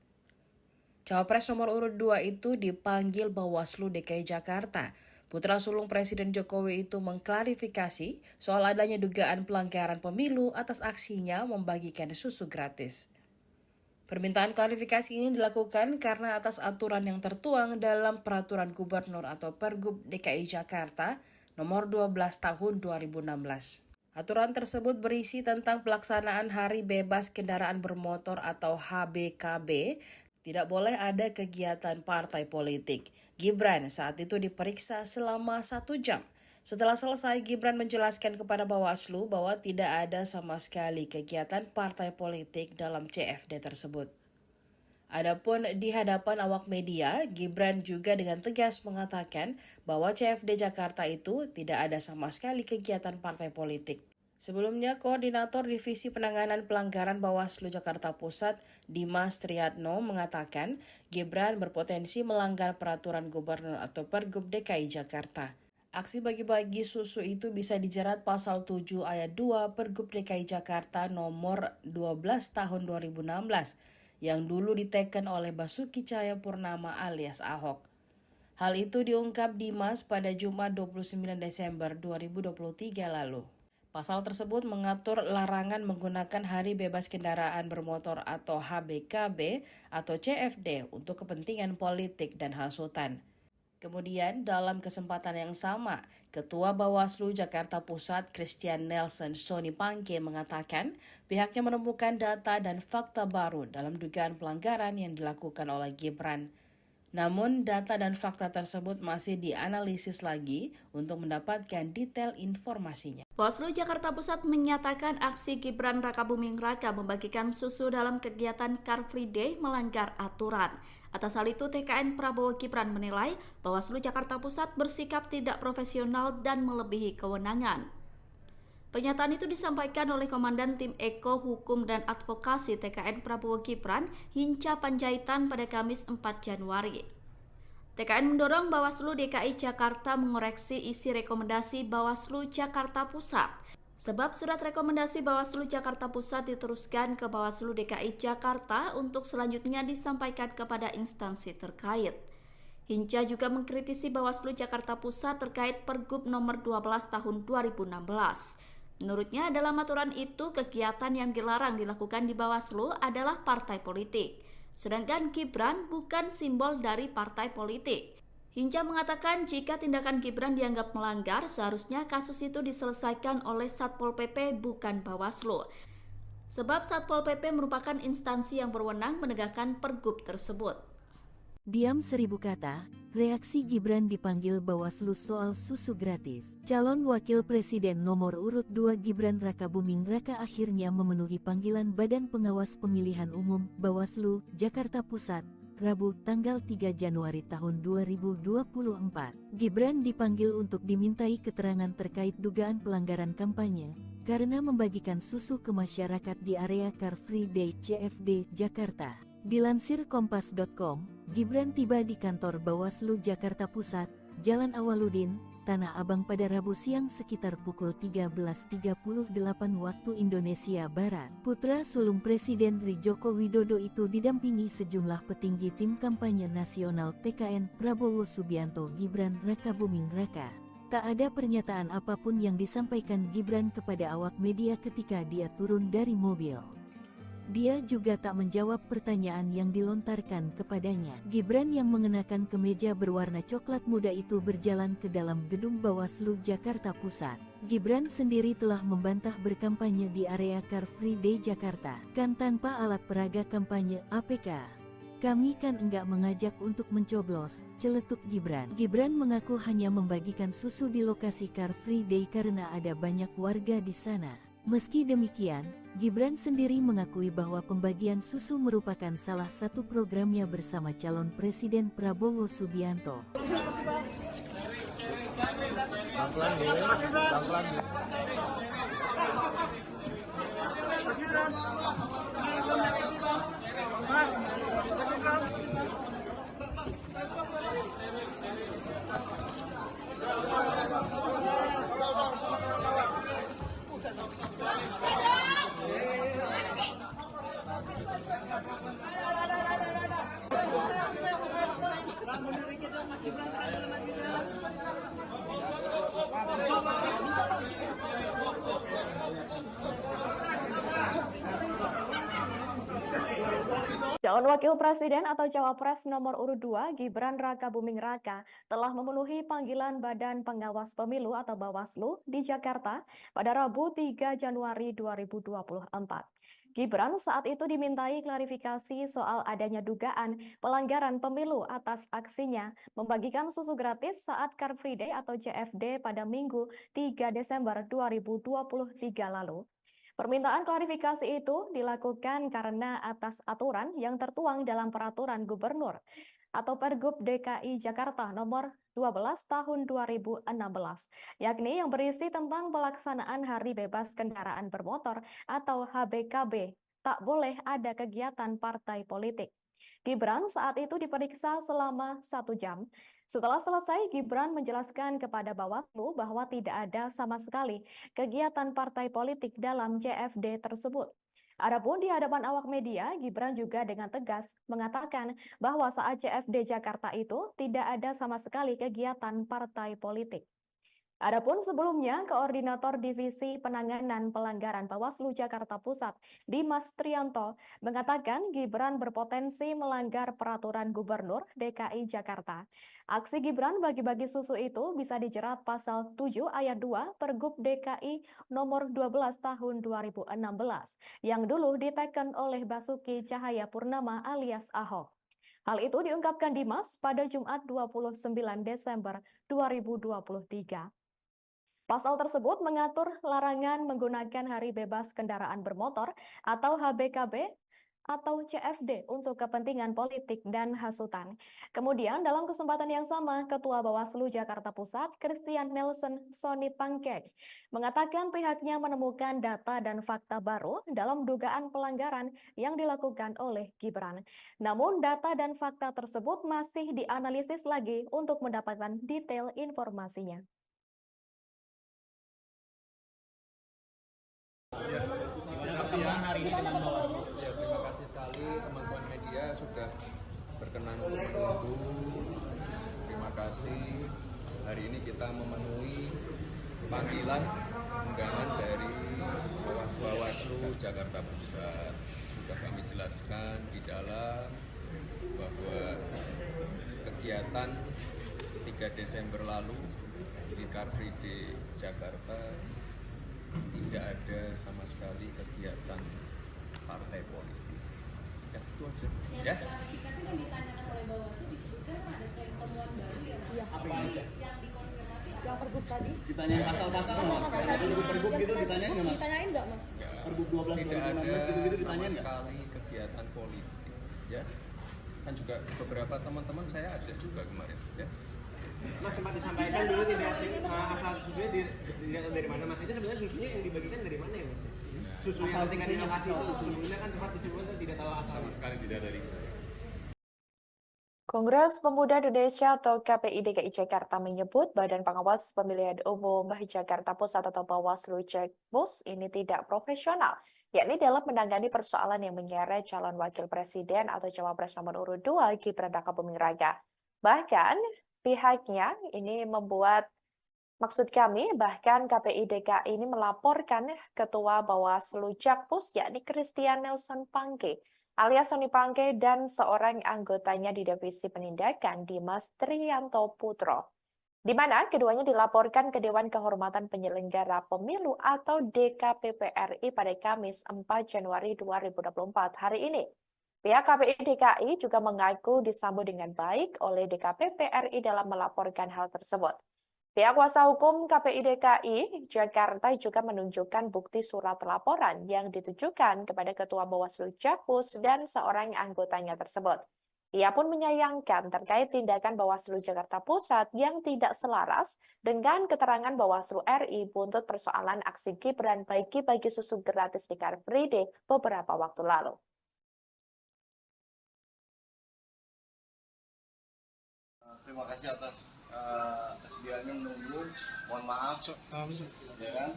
Cawapres nomor urut 2 itu dipanggil Bawaslu DKI Jakarta. Putra sulung Presiden Jokowi itu mengklarifikasi soal adanya dugaan pelanggaran pemilu atas aksinya membagikan susu gratis. Permintaan klarifikasi ini dilakukan karena atas aturan yang tertuang dalam Peraturan Gubernur atau Pergub DKI Jakarta nomor 12 tahun 2016. Aturan tersebut berisi tentang pelaksanaan Hari Bebas Kendaraan Bermotor atau HBKB. Tidak boleh ada kegiatan partai politik. Gibran saat itu diperiksa selama 1 jam. Setelah selesai, Gibran menjelaskan kepada Bawaslu bahwa tidak ada sama sekali kegiatan partai politik dalam CFD tersebut. Adapun di hadapan awak media, Gibran juga dengan tegas mengatakan bahwa CFD Jakarta itu tidak ada sama sekali kegiatan partai politik. Sebelumnya, Koordinator Divisi Penanganan Pelanggaran Bawaslu Jakarta Pusat, Dimas Triatno, mengatakan Gibran berpotensi melanggar Peraturan Gubernur atau Pergub DKI Jakarta. Aksi bagi-bagi susu itu bisa dijerat pasal 7 ayat 2 Pergub DKI Jakarta nomor 12 tahun 2016 yang dulu diteken oleh Basuki Cahayapurnama alias Ahok. Hal itu diungkap Dimas pada Jumat 29 Desember 2023 lalu. Pasal tersebut mengatur larangan menggunakan Hari Bebas Kendaraan Bermotor atau HBKB atau CFD untuk kepentingan politik dan hasutan. Kemudian dalam kesempatan yang sama, Ketua Bawaslu Jakarta Pusat Christian Nelson Soni Pangke mengatakan pihaknya menemukan data dan fakta baru dalam dugaan pelanggaran yang dilakukan oleh Gibran. Namun data dan fakta tersebut masih dianalisis lagi untuk mendapatkan detail informasinya. Bawaslu Jakarta Pusat menyatakan aksi Gibran Rakabuming Raka membagikan susu dalam kegiatan Car Free Day melanggar aturan. Atas hal itu, TKN Prabowo Gibran menilai Bawaslu Jakarta Pusat bersikap tidak profesional dan melebihi kewenangan. Pernyataan itu disampaikan oleh Komandan Tim Eko Hukum dan Advokasi TKN Prabowo Gibran, Hinca Panjaitan pada Kamis 4 Januari. TKN mendorong Bawaslu DKI Jakarta mengoreksi isi rekomendasi Bawaslu Jakarta Pusat. Sebab surat rekomendasi Bawaslu Jakarta Pusat diteruskan ke Bawaslu DKI Jakarta untuk selanjutnya disampaikan kepada instansi terkait. Hinca juga mengkritisi Bawaslu Jakarta Pusat terkait Pergub nomor 12 tahun 2016. Menurutnya dalam aturan itu kegiatan yang dilarang dilakukan di Bawaslu adalah partai politik. Sedangkan Gibran bukan simbol dari partai politik. Hinca mengatakan jika tindakan Gibran dianggap melanggar, seharusnya kasus itu diselesaikan oleh Satpol PP bukan Bawaslu. Sebab Satpol PP merupakan instansi yang berwenang menegakkan pergub tersebut. Diam 1000 kata, reaksi Gibran dipanggil Bawaslu soal susu gratis. Calon Wakil Presiden nomor urut 2 Gibran Rakabuming Raka akhirnya memenuhi panggilan Badan Pengawas Pemilihan Umum Bawaslu Jakarta Pusat Rabu tanggal 3 Januari tahun 2024. Gibran dipanggil untuk dimintai keterangan terkait dugaan pelanggaran kampanye karena membagikan susu ke masyarakat di area Car Free Day CFD Jakarta. Dilansir Kompas.com, Gibran tiba di kantor Bawaslu Jakarta Pusat, Jalan Awaludin, Tanah Abang pada Rabu siang sekitar pukul 13.38 waktu Indonesia Barat. Putra sulung Presiden Joko Widodo itu didampingi sejumlah petinggi tim kampanye nasional TKN Prabowo Subianto Gibran Rakabuming Raka. Tak ada pernyataan apapun yang disampaikan Gibran kepada awak media ketika dia turun dari mobil. Dia juga tak menjawab pertanyaan yang dilontarkan kepadanya. Gibran yang mengenakan kemeja berwarna coklat muda itu berjalan ke dalam gedung Bawaslu Jakarta Pusat. Gibran sendiri telah membantah berkampanye di area Car Free Day Jakarta, kan tanpa alat peraga kampanye APK. Kami kan enggak mengajak untuk mencoblos, celetuk Gibran. Gibran mengaku hanya membagikan susu di lokasi Car Free Day karena ada banyak warga di sana. Meski demikian, Gibran sendiri mengakui bahwa pembagian susu merupakan salah satu programnya bersama calon Presiden Prabowo Subianto. Calon Wakil Presiden atau Cawapres nomor urut 2 Gibran Rakabuming Raka telah memenuhi panggilan Badan Pengawas Pemilu atau Bawaslu di Jakarta pada Rabu 3 Januari 2024. Gibran saat itu dimintai klarifikasi soal adanya dugaan pelanggaran pemilu atas aksinya membagikan susu gratis saat Car Free Day atau CFD pada Minggu 3 Desember 2023 lalu. Permintaan klarifikasi itu dilakukan karena atas aturan yang tertuang dalam Peraturan Gubernur atau Pergub DKI Jakarta nomor 12 tahun 2016, yakni yang berisi tentang pelaksanaan Hari Bebas Kendaraan Bermotor atau HBKB. Tak boleh ada kegiatan partai politik. Gibran saat itu diperiksa selama 1 jam. Setelah selesai, Gibran menjelaskan kepada Bawaslu bahwa tidak ada sama sekali kegiatan partai politik dalam CFD tersebut. Adapun di hadapan awak media, Gibran juga dengan tegas mengatakan bahwa saat CFD Jakarta itu tidak ada sama sekali kegiatan partai politik. Adapun sebelumnya, Koordinator Divisi Penanganan Pelanggaran Bawaslu Jakarta Pusat, Dimas Trianto, mengatakan Gibran berpotensi melanggar Peraturan Gubernur DKI Jakarta. Aksi Gibran bagi-bagi susu itu bisa dijerat pasal 7 ayat 2 Pergub DKI nomor 12 tahun 2016 yang dulu diteken oleh Basuki Cahayapurnama alias Ahok. Hal itu diungkapkan Dimas pada Jumat 29 Desember 2023. Pasal tersebut mengatur larangan menggunakan Hari Bebas Kendaraan Bermotor atau HBKB atau CFD untuk kepentingan politik dan hasutan. Kemudian dalam kesempatan yang sama, Ketua Bawaslu Jakarta Pusat, Christian Nelson Sonipangkek, mengatakan pihaknya menemukan data dan fakta baru dalam dugaan pelanggaran yang dilakukan oleh Gibran. Namun data dan fakta tersebut masih dianalisis lagi untuk mendapatkan detail informasinya. Ya, pertemuan hari ini dengan Bawaslu. Ya, terima kasih sekali teman-teman media sudah berkenan untuk menunggu. Terima kasih. Hari ini kita memenuhi panggilan undangan dari Bawaslu Jakarta Pusat. Sudah kami jelaskan di dalam bahwa kegiatan 3 Desember lalu di Car Free Day Jakarta tidak ada sama sekali kegiatan partai politik. Ya, itu aja. Ya. Klarifikasi yang ditanyakan oleh Bawaslu disebutkan ada tren temuan baru ya. Apa itu? Yang dikonfirmasi Yang pergub tadi? Ditanyain pasal-pasal nggak mas? Kayak pergub gitu ditanyain nggak mas? Ditanyain nggak mas? Pergub 12 tidak ada 2016 gitu-gitu sama ditanyain nggak? sekali kegiatan politik. Ya. Kan juga beberapa teman-teman saya ajak juga kemarin. Ya. Mas sempat disampaikan dulu tidak asal susunya tidak dari mana mas? Itu sebenarnya susunya yang dibagikan dari mana ya mas? Susu yang tinggal di lokasi itu sebelumnya kan sempat disebutkan tidak tahu asal. Sama sekali tidak dari. Kongres Pemuda Indonesia atau KPI DKI Jakarta menyebut Badan Pengawas Pemilihan Umum Jakarta Pusat atau Bawaslu Jakpus ini tidak profesional, yakni dalam menangani persoalan yang menyeret calon wakil presiden atau cawapres nomor urut 2 Gibran Rakabuming Raka. Bahkan pihaknya ini maksud kami bahkan KPI DKI ini melaporkan Ketua Bawaslu Jakpus yakni Christian Nelson Pangke alias Sony Pangke dan seorang anggotanya di Divisi Penindakan Dimas Trianto Putro, di mana keduanya dilaporkan ke Dewan Kehormatan Penyelenggara Pemilu atau DKPP RI pada Kamis 4 Januari 2024 hari ini. Pihak KPI DKI juga mengaku disambut dengan baik oleh DKPP RI dalam melaporkan hal tersebut. Pihak kuasa hukum KPI DKI Jakarta juga menunjukkan bukti surat laporan yang ditujukan kepada Ketua Bawaslu Jakpus dan seorang anggotanya tersebut. Ia pun menyayangkan terkait tindakan Bawaslu Jakarta Pusat yang tidak selaras dengan keterangan Bawaslu RI buntut persoalan aksi Gibran bagi-bagi susu gratis di Car Free Day beberapa waktu lalu. Terima kasih atas kesediaannya menunggu. Mohon maaf, ya kan?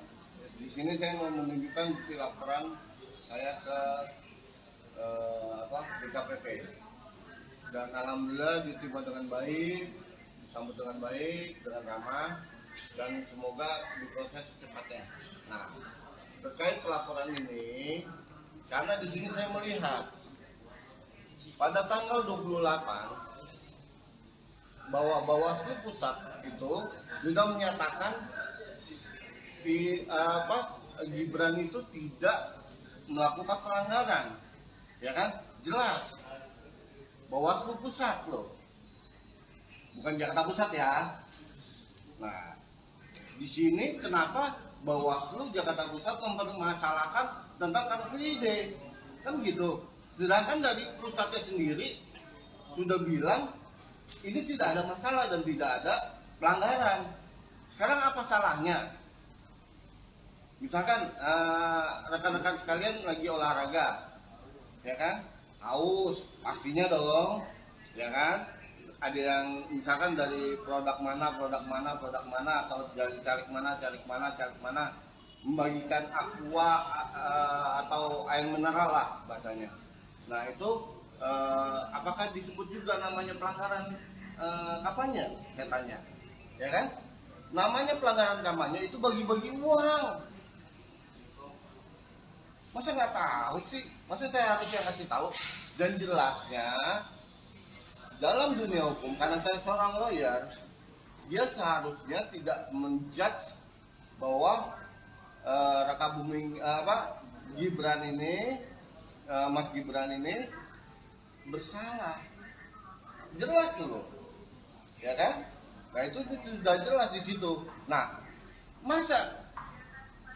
Di sini saya mau menunjukkan bukti laporan saya ke DKPP. Dan alhamdulillah diterima dengan baik, disambut dengan baik, dengan ramah, dan semoga diproses secepatnya. Nah, terkait pelaporan ini, karena di sini saya melihat pada tanggal 28 bahwa Bawaslu Pusat itu juga menyatakan Gibran itu tidak melakukan pelanggaran, ya kan? Jelas. Bawaslu Pusat loh, bukan Jakarta Pusat ya. Nah, di sini kenapa Bawaslu Jakarta Pusat mempermasalahkan tentang Car Free Day, kan gitu. Sedangkan dari pusatnya sendiri sudah bilang ini tidak ada masalah dan tidak ada pelanggaran. Sekarang apa salahnya? Misalkan rekan-rekan sekalian lagi olahraga, ya kan? Haus, pastinya dong, ya kan? Ada yang misalkan dari produk mana, atau dari caleg mana, membagikan aqua atau air mineral lah bahasanya. Nah itu apakah disebut juga namanya pelanggaran kampanye? Saya tanya, ya kan? Namanya pelanggaran kampanye itu bagi-bagi uang. Masa nggak tahu sih? Masa saya harus yang kasih tahu? Dan jelasnya dalam dunia hukum, karena saya seorang lawyer, dia seharusnya tidak menjudge bahwa Gibran ini, Mas Gibran ini bersalah. Jelas dulu, ya kan? Nah itu sudah jelas di situ. Nah, masa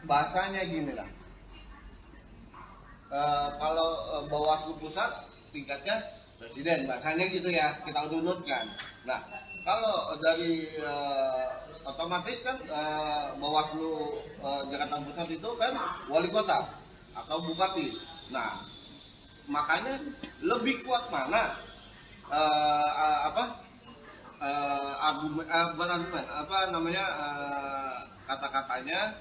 bahasanya gini lah. Kalau Bawaslu Pusat tingkatnya presiden, bahasanya gitu ya, kita urutkan. Nah, kalau dari otomatis kan Bawaslu Jakarta Pusat itu kan wali kota atau bupati. Nah, makanya lebih kuat mana kata-katanya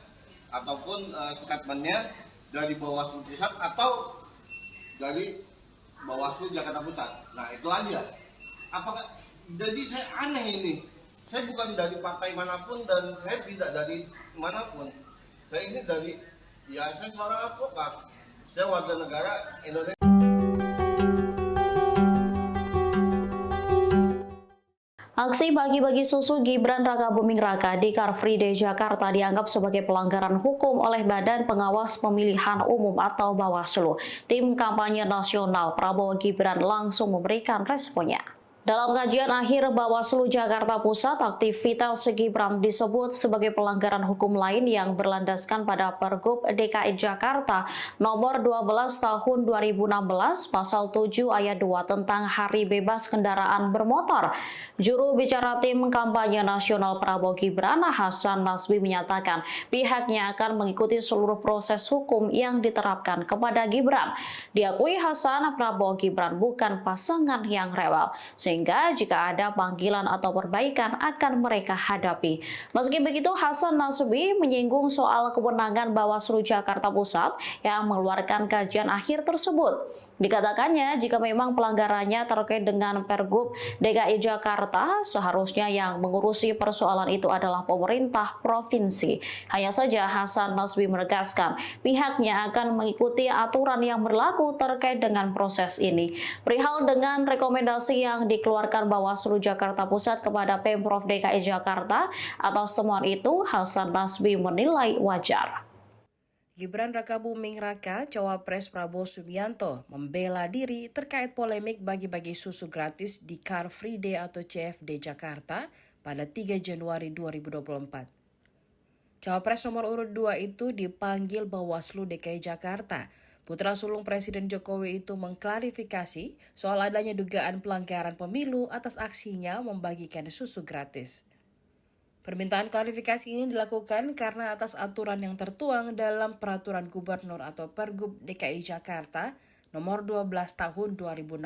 ataupun statementnya dari Bawaslu Pusat atau dari Bawaslu Jakarta Pusat. Nah itu aja. Apakah jadi saya aneh ini. Saya bukan dari partai manapun dan saya tidak dari manapun. Saya ini dari, ya saya seorang advokat. Saya warga negara Indonesia. Aksi bagi-bagi susu Gibran Rakabuming Raka di Car Free Day Jakarta dianggap sebagai pelanggaran hukum oleh Badan Pengawas Pemilihan Umum atau Bawaslu. Tim kampanye nasional Prabowo Gibran langsung memberikan responnya. Dalam kajian akhir Bawaslu Jakarta Pusat, aktivitas Gibran disebut sebagai pelanggaran hukum lain yang berlandaskan pada Pergub DKI Jakarta nomor 12 tahun 2016 pasal 7 ayat 2 tentang Hari Bebas Kendaraan Bermotor. Juru bicara tim kampanye nasional Prabowo Gibran, Hasan Nasbi, menyatakan pihaknya akan mengikuti seluruh proses hukum yang diterapkan kepada Gibran. Diakui Hasan, Prabowo Gibran bukan pasangan yang rewel, sehingga jika ada panggilan atau perbaikan akan mereka hadapi. Meski begitu, Hasan Nasbi menyinggung soal kewenangan Bawaslu Jakarta Pusat yang mengeluarkan kajian akhir tersebut. Dikatakannya, jika memang pelanggarannya terkait dengan Pergub DKI Jakarta, seharusnya yang mengurusi persoalan itu adalah pemerintah provinsi. Hanya saja Hasan Nasbi menegaskan pihaknya akan mengikuti aturan yang berlaku terkait dengan proses ini. Perihal dengan rekomendasi yang dikeluarkan Bawaslu Jakarta Pusat kepada Pemprov DKI Jakarta atas temuan itu, Hasan Nasbi menilai wajar. Gibran Rakabuming Raka, Cawapres Prabowo Subianto, membela diri terkait polemik bagi-bagi susu gratis di Car Free Day atau CFD Jakarta pada 3 Januari 2024. Cawapres nomor urut 2 itu dipanggil Bawaslu DKI Jakarta. Putra sulung Presiden Jokowi itu mengklarifikasi soal adanya dugaan pelanggaran pemilu atas aksinya membagikan susu gratis. Permintaan klarifikasi ini dilakukan karena atas aturan yang tertuang dalam Peraturan Gubernur atau Pergub DKI Jakarta nomor 12 tahun 2016.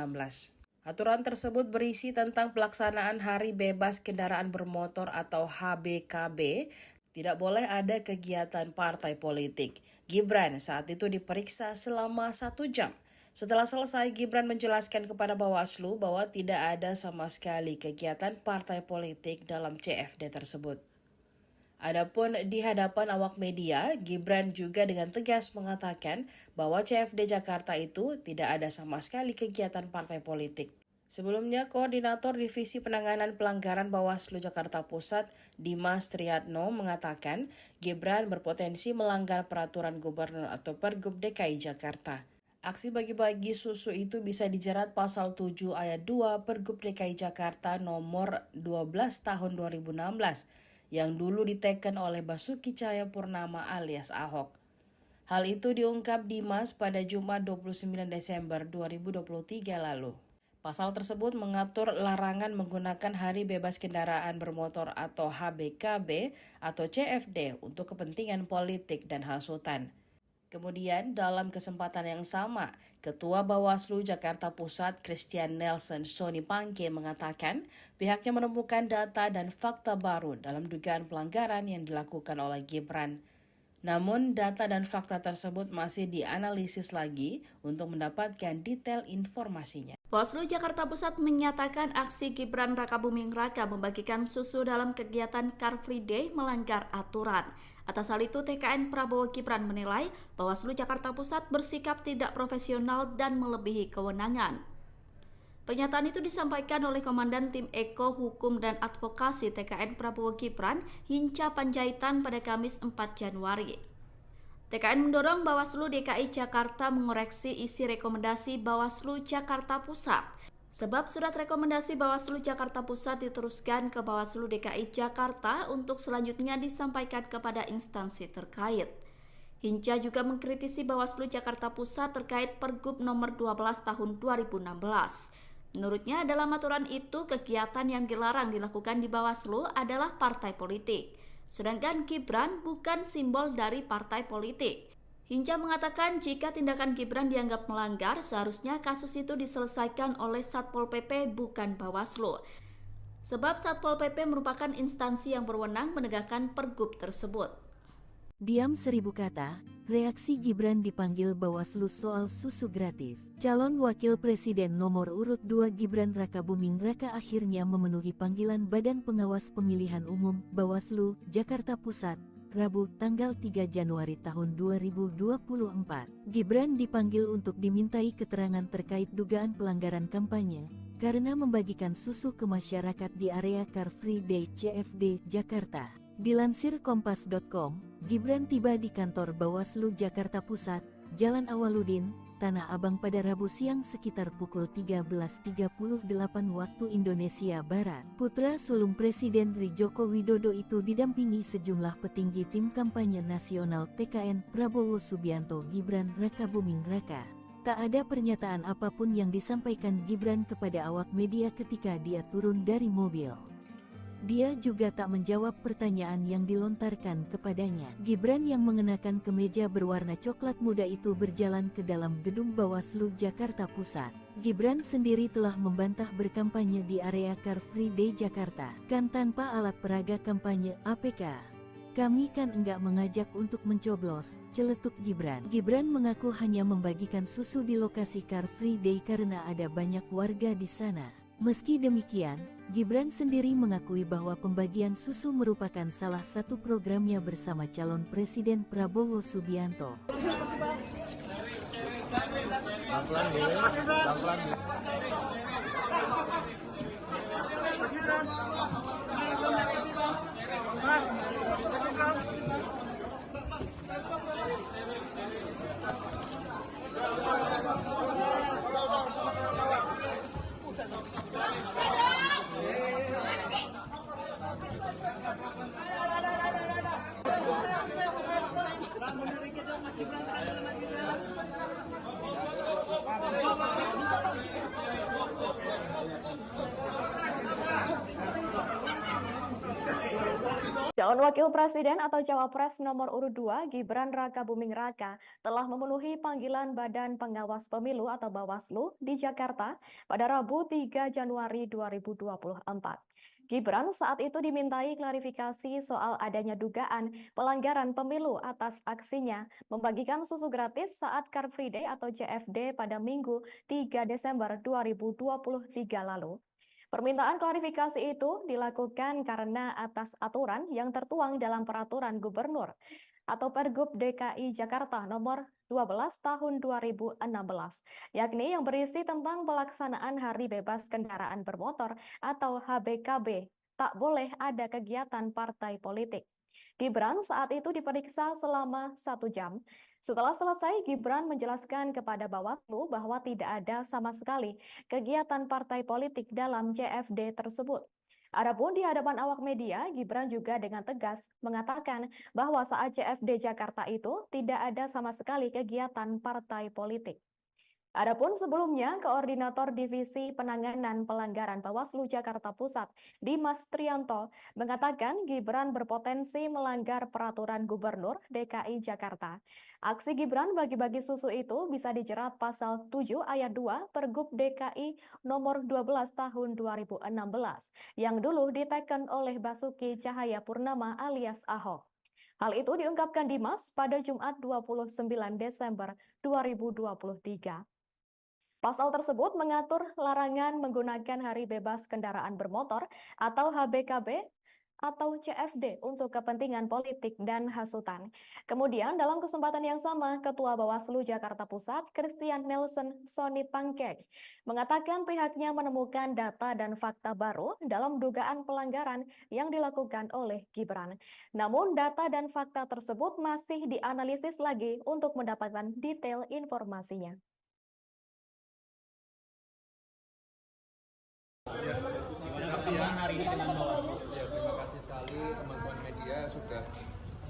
Aturan tersebut berisi tentang pelaksanaan Hari Bebas Kendaraan Bermotor atau HBKB. Tidak boleh ada kegiatan partai politik. Gibran saat itu diperiksa selama 1 jam. Setelah selesai, Gibran menjelaskan kepada Bawaslu bahwa tidak ada sama sekali kegiatan partai politik dalam CFD tersebut. Adapun di hadapan awak media, Gibran juga dengan tegas mengatakan bahwa CFD Jakarta itu tidak ada sama sekali kegiatan partai politik. Sebelumnya, Koordinator Divisi Penanganan Pelanggaran Bawaslu Jakarta Pusat, Dimas Triatno, mengatakan Gibran berpotensi melanggar Peraturan Gubernur atau Pergub DKI Jakarta. Aksi bagi-bagi susu itu bisa dijerat pasal 7 ayat 2 Pergub DKI Jakarta nomor 12 tahun 2016 yang dulu diteken oleh Basuki Cahayapurnama alias Ahok. Hal itu diungkap Dimas pada Jumat 29 Desember 2023 lalu. Pasal tersebut mengatur larangan menggunakan Hari Bebas Kendaraan Bermotor atau HBKB atau CFD untuk kepentingan politik dan hasutan. Kemudian dalam kesempatan yang sama, Ketua Bawaslu Jakarta Pusat Christian Nelson Soni Pangke mengatakan pihaknya menemukan data dan fakta baru dalam dugaan pelanggaran yang dilakukan oleh Gibran. Namun data dan fakta tersebut masih dianalisis lagi untuk mendapatkan detail informasinya. Bawaslu Jakarta Pusat menyatakan aksi Gibran Rakabuming Raka membagikan susu dalam kegiatan Car Free Day melanggar aturan. Atas hal itu, TKN Prabowo Gibran menilai Bawaslu Jakarta Pusat bersikap tidak profesional dan melebihi kewenangan. Pernyataan itu disampaikan oleh Komandan Tim Eko Hukum dan Advokasi TKN Prabowo Gibran, Hinca Panjaitan pada Kamis 4 Januari. TKN mendorong Bawaslu DKI Jakarta mengoreksi isi rekomendasi Bawaslu Jakarta Pusat. Sebab surat rekomendasi Bawaslu Jakarta Pusat diteruskan ke Bawaslu DKI Jakarta untuk selanjutnya disampaikan kepada instansi terkait. Hinca juga mengkritisi Bawaslu Jakarta Pusat terkait Pergub nomor 12 tahun 2016. Menurutnya dalam aturan itu kegiatan yang dilarang dilakukan di Bawaslu adalah partai politik. Sedangkan Gibran bukan simbol dari partai politik. Hinca mengatakan jika tindakan Gibran dianggap melanggar, seharusnya kasus itu diselesaikan oleh Satpol PP bukan Bawaslu. Sebab Satpol PP merupakan instansi yang berwenang menegakkan pergub tersebut. Diam 1000 kata, reaksi Gibran dipanggil Bawaslu soal susu gratis. Calon Wakil Presiden nomor urut 2 Gibran Rakabuming Raka akhirnya memenuhi panggilan Badan Pengawas Pemilihan Umum Bawaslu Jakarta Pusat Rabu tanggal 3 Januari tahun 2024. Gibran dipanggil untuk dimintai keterangan terkait dugaan pelanggaran kampanye karena membagikan susu ke masyarakat di area Car Free Day CFD Jakarta. Dilansir Kompas.com, Gibran tiba di kantor Bawaslu Jakarta Pusat, Jalan Awaludin, Tanah Abang pada Rabu siang sekitar pukul 13.38 waktu Indonesia Barat. Putra sulung Presiden Joko Widodo itu didampingi sejumlah petinggi tim kampanye nasional TKN Prabowo Subianto Gibran Rakabuming Raka. Tak ada pernyataan apapun yang disampaikan Gibran kepada awak media ketika dia turun dari mobil. Dia juga tak menjawab pertanyaan yang dilontarkan kepadanya. Gibran yang mengenakan kemeja berwarna coklat muda itu berjalan ke dalam gedung Bawaslu Jakarta Pusat. Gibran sendiri telah membantah berkampanye di area Car Free Day Jakarta, kan tanpa alat peraga kampanye APK. Kami kan enggak mengajak untuk mencoblos, celetuk Gibran. Gibran mengaku hanya membagikan susu di lokasi Car Free Day karena ada banyak warga di sana. Meski demikian, Gibran sendiri mengakui bahwa pembagian susu merupakan salah satu programnya bersama calon Presiden Prabowo Subianto. Calon Wakil Presiden atau Cawapres nomor urut 2 Gibran Rakabuming Raka telah memenuhi panggilan Badan Pengawas Pemilu atau Bawaslu di Jakarta pada Rabu 3 Januari 2024. Gibran saat itu dimintai klarifikasi soal adanya dugaan pelanggaran pemilu atas aksinya membagikan susu gratis saat Car Free Day atau CFD pada Minggu 3 Desember 2023 lalu. Permintaan klarifikasi itu dilakukan karena atas aturan yang tertuang dalam Peraturan Gubernur atau Pergub DKI Jakarta nomor 12 tahun 2016, yakni yang berisi tentang pelaksanaan Hari Bebas Kendaraan Bermotor atau HBKB. Tak boleh ada kegiatan partai politik. Gibran saat itu diperiksa selama 1 jam. Setelah selesai, Gibran menjelaskan kepada Bawaslu bahwa tidak ada sama sekali kegiatan partai politik dalam CFD tersebut. Adapun di hadapan awak media, Gibran juga dengan tegas mengatakan bahwa saat CFD Jakarta itu tidak ada sama sekali kegiatan partai politik. Adapun sebelumnya, Koordinator Divisi Penanganan Pelanggaran Bawaslu Jakarta Pusat, Dimas Trianto, mengatakan Gibran berpotensi melanggar Peraturan Gubernur DKI Jakarta. Aksi Gibran bagi-bagi susu itu bisa dijerat pasal 7 ayat 2 Pergub DKI nomor 12 tahun 2016 yang dulu diteken oleh Basuki Cahayapurnama alias Ahok. Hal itu diungkapkan Dimas pada Jumat 29 Desember 2023. Pasal tersebut mengatur larangan menggunakan Hari Bebas Kendaraan Bermotor atau HBKB atau CFD untuk kepentingan politik dan hasutan. Kemudian dalam kesempatan yang sama, Ketua Bawaslu Jakarta Pusat, Christian Nelson Sonipangke, mengatakan pihaknya menemukan data dan fakta baru dalam dugaan pelanggaran yang dilakukan oleh Gibran. Namun data dan fakta tersebut masih dianalisis lagi untuk mendapatkan detail informasinya. Terima kasih sekali teman-teman media sudah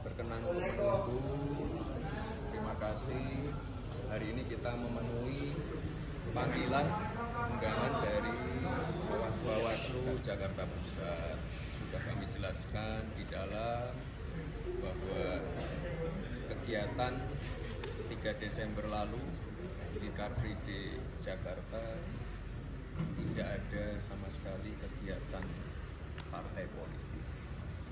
berkenan untuk menunggu. Terima kasih. Hari ini kita memenuhi panggilan undangan dari Bawaslu Jakarta Pusat. Sudah kami jelaskan di dalam bahwa kegiatan 3 Desember lalu di Car Free Day Jakarta tidak ada sama sekali kegiatan partai politik.